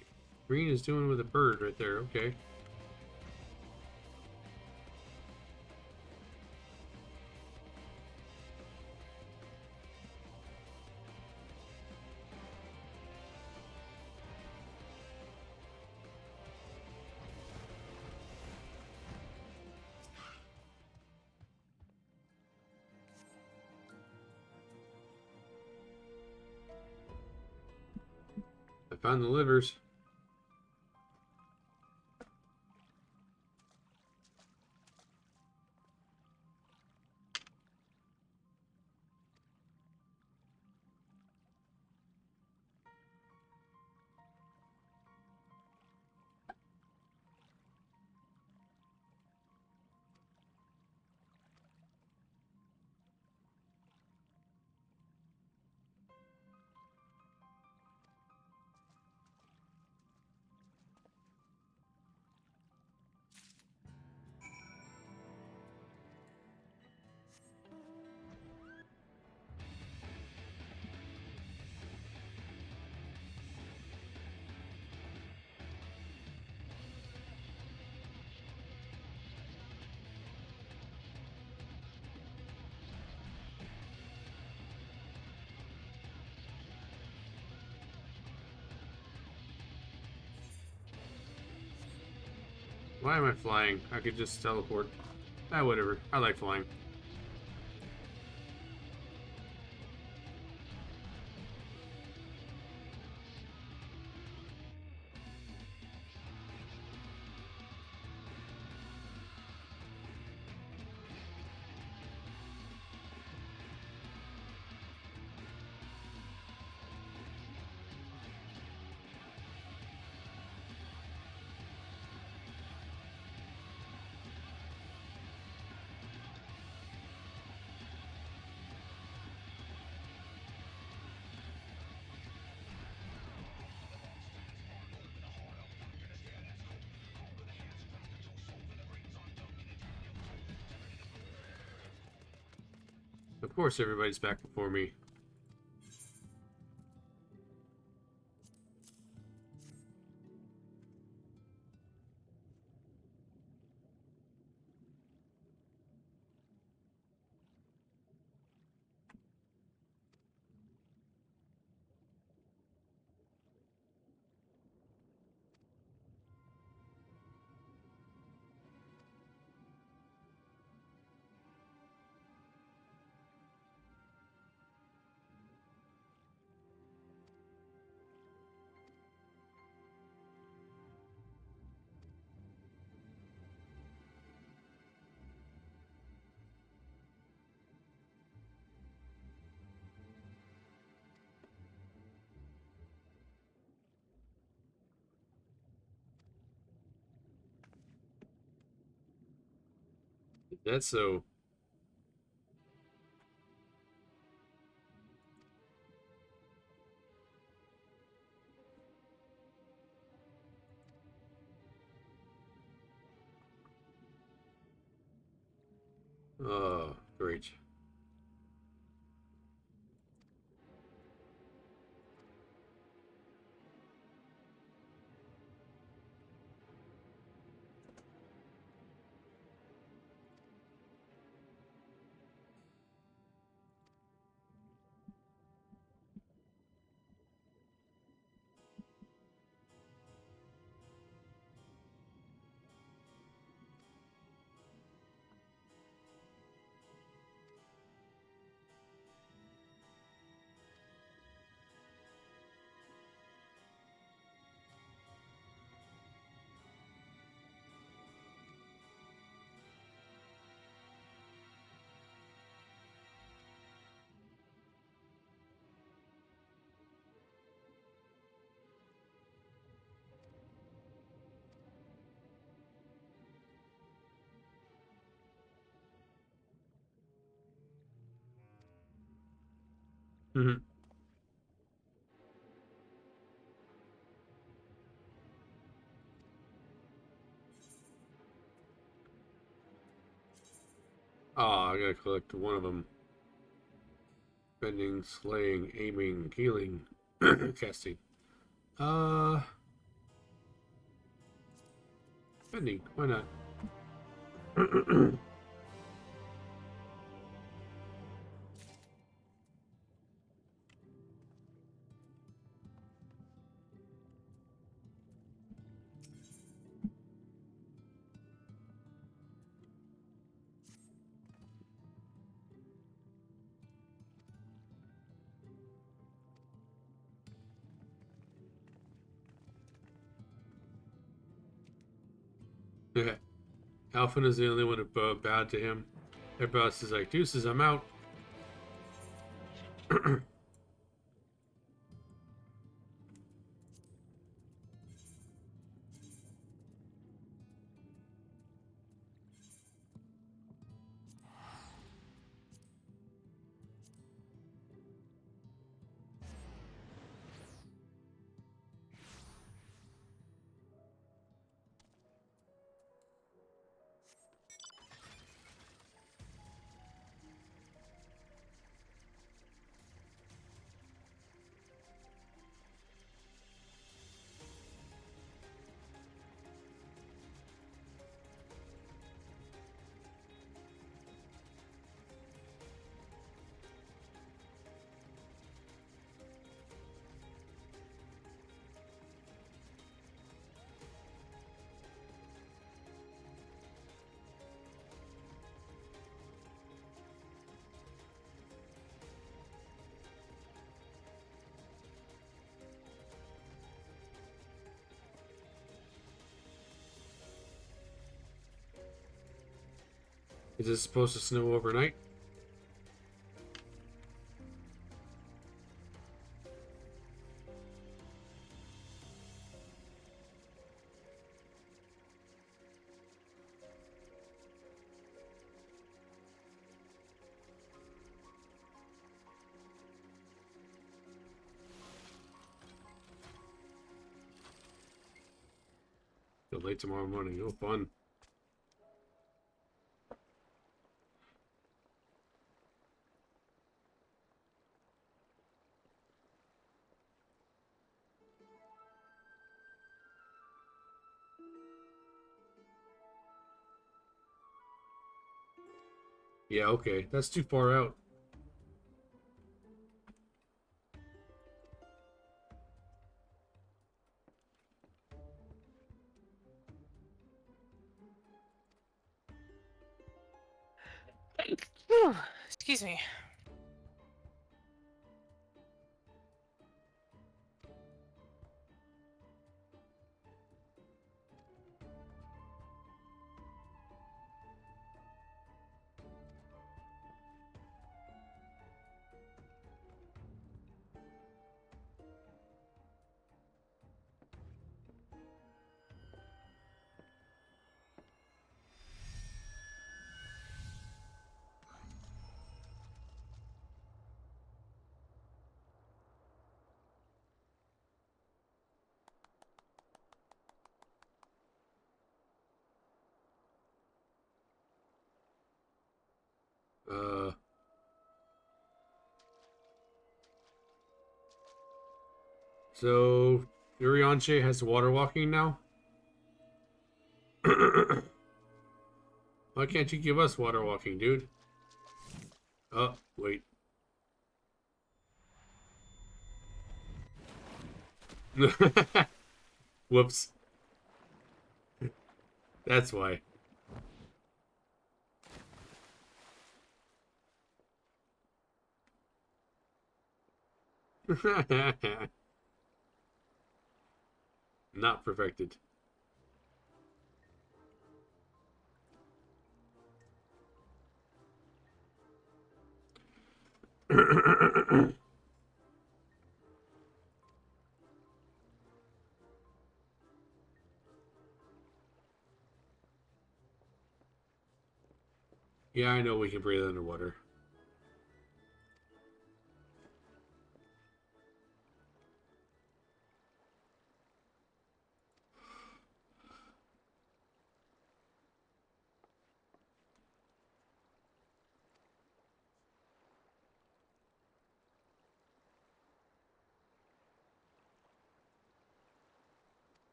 Green is doing with a bird right there? Okay. found the livers. Why am I flying? I could just teleport. Ah, whatever. I like flying. Of course, everybody's back before me. That's so. Oh, great. Mm-hmm. Oh, I gotta collect one of them. Bending, slaying, aiming, healing, casting. Bending. Why not? Alphen is the only one who bowed to him. Everybody else is like, deuces, I'm out. Is this supposed to snow overnight? Till late tomorrow morning. Oh, fun. Yeah, okay. That's too far out. Excuse me. So Urianche has water walking now? Why can't you give us water walking, dude? Oh, wait. Whoops. That's why. Not perfected. Yeah, I know we can breathe underwater.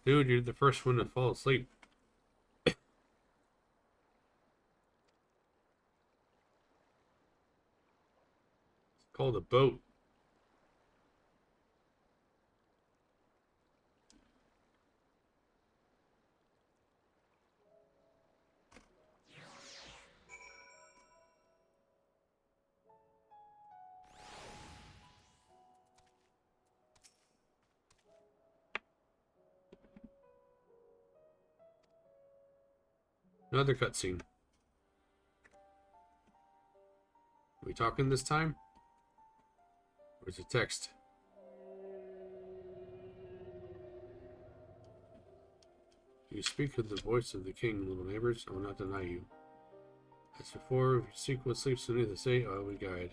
Dude, you're the first one to fall asleep. It's called a boat. Another cutscene. Are we talking this time? Where's the text? You speak with the voice of the king, little neighbors. I will not deny you. As before, if you seek what sleeps beneath the sea, I will guide.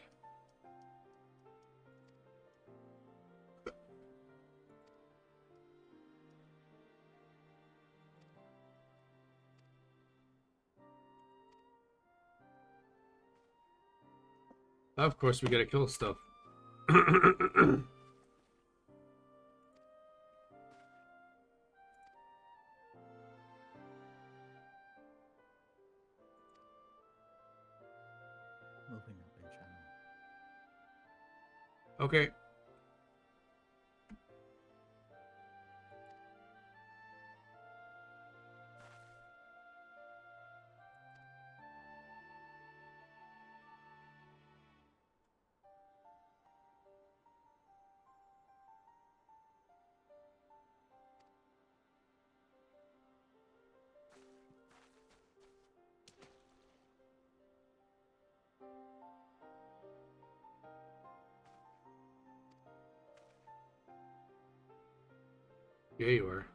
Of course, we gotta kill stuff. Moving up in channel. Okay. Yeah, you are.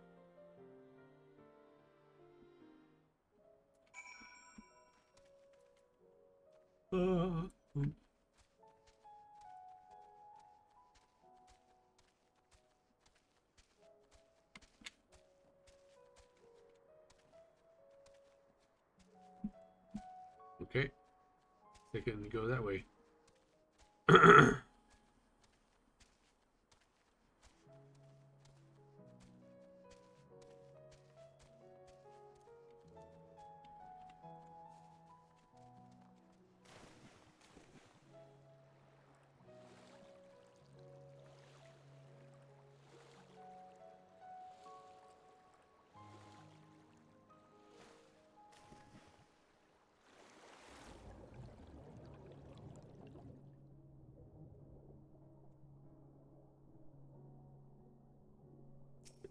Okay. They can go that way.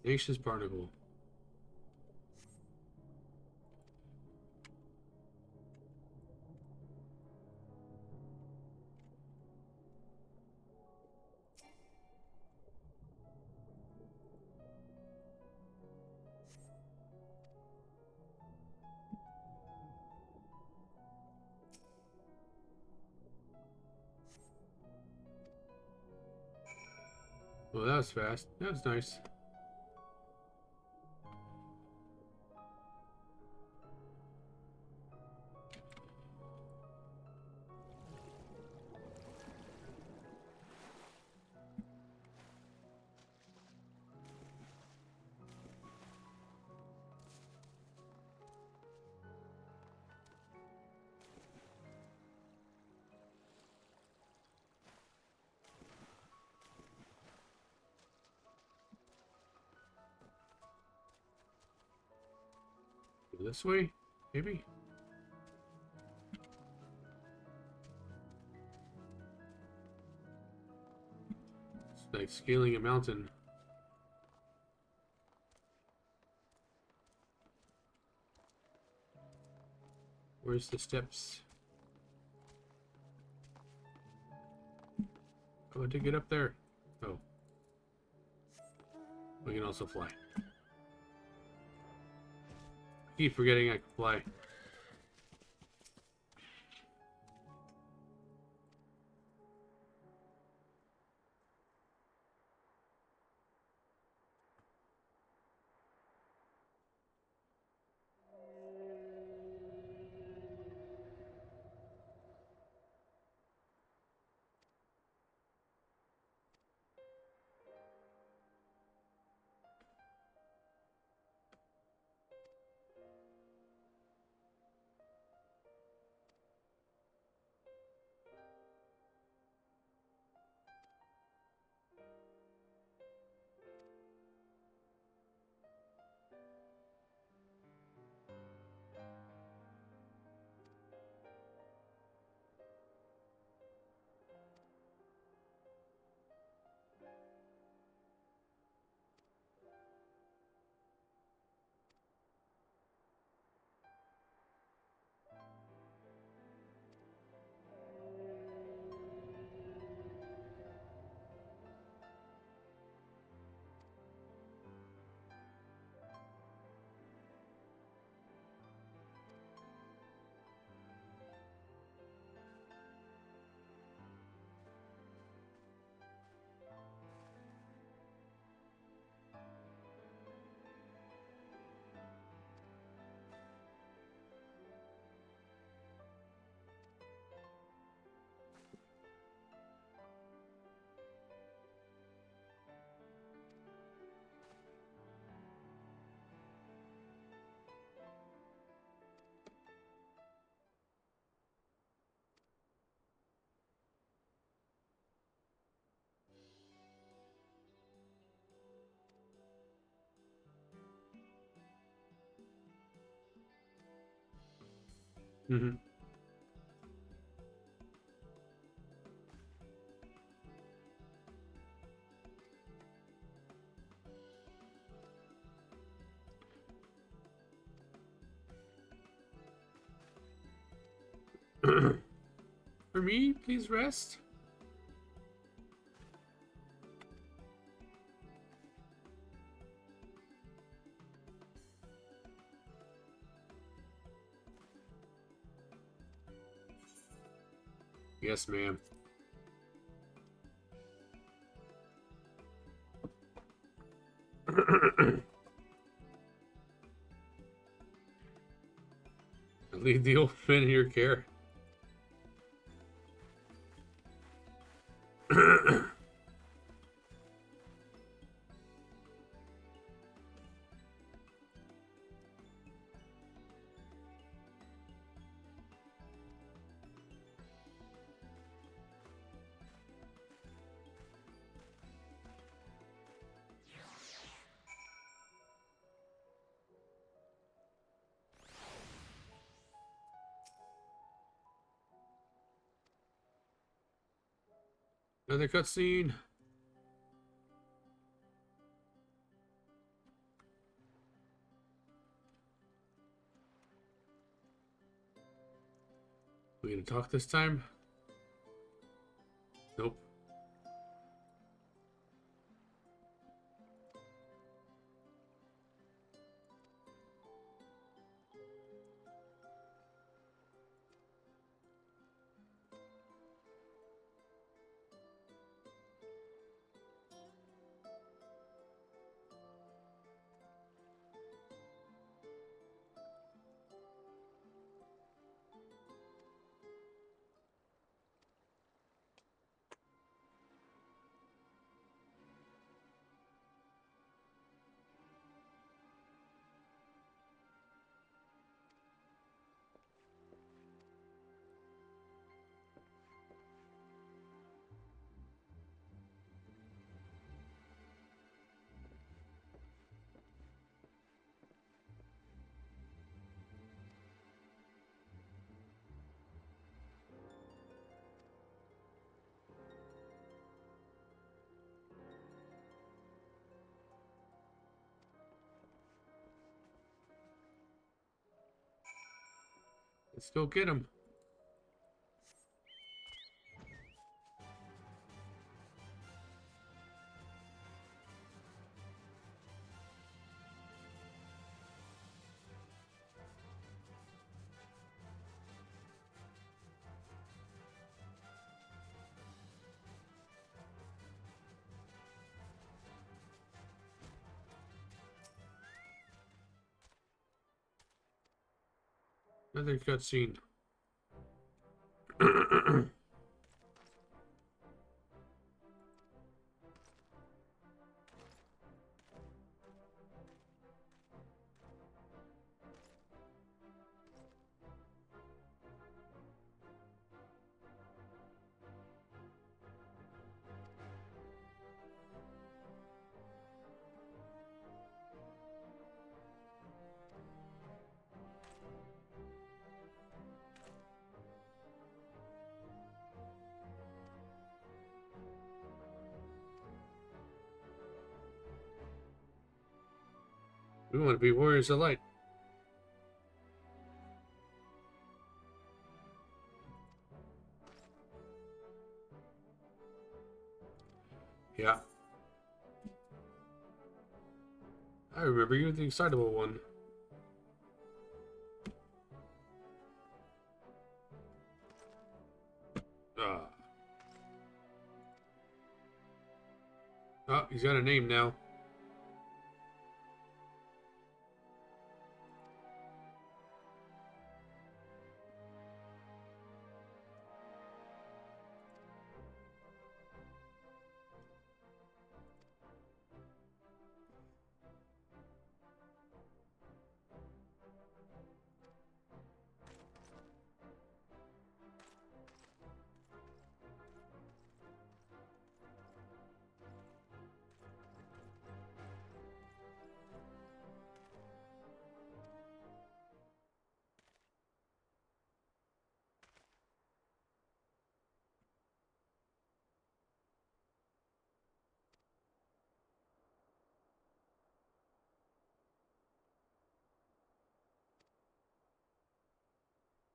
Tenacious Barnacle. Well, that was fast. That was nice. This way, maybe? It's like scaling a mountain. Where's the steps? Oh, to get up there. Oh. We can also fly. Keep forgetting I can fly. Mm-hmm. For me, please rest. Yes, ma'am. Leave the old man in your care. Another cutscene. We gonna talk this time? Nope. Let's go get him. Another cutscene. We want to be warriors of light. Yeah. I remember you, the excitable one. Oh, he's got a name now.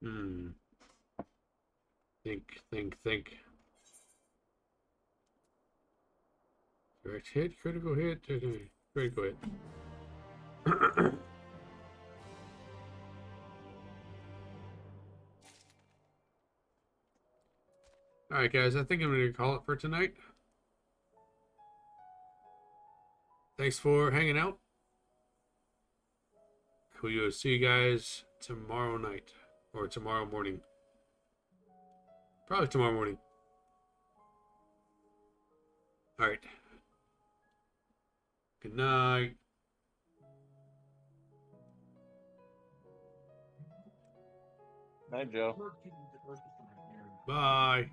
Hmm. Think. Direct hit, critical hit, critical hit. Alright, guys, I think I'm going to call it for tonight. Thanks for hanging out. We will see you guys tomorrow night. Or tomorrow morning. Probably tomorrow morning. Alright. Good night. Night, Joe. Bye.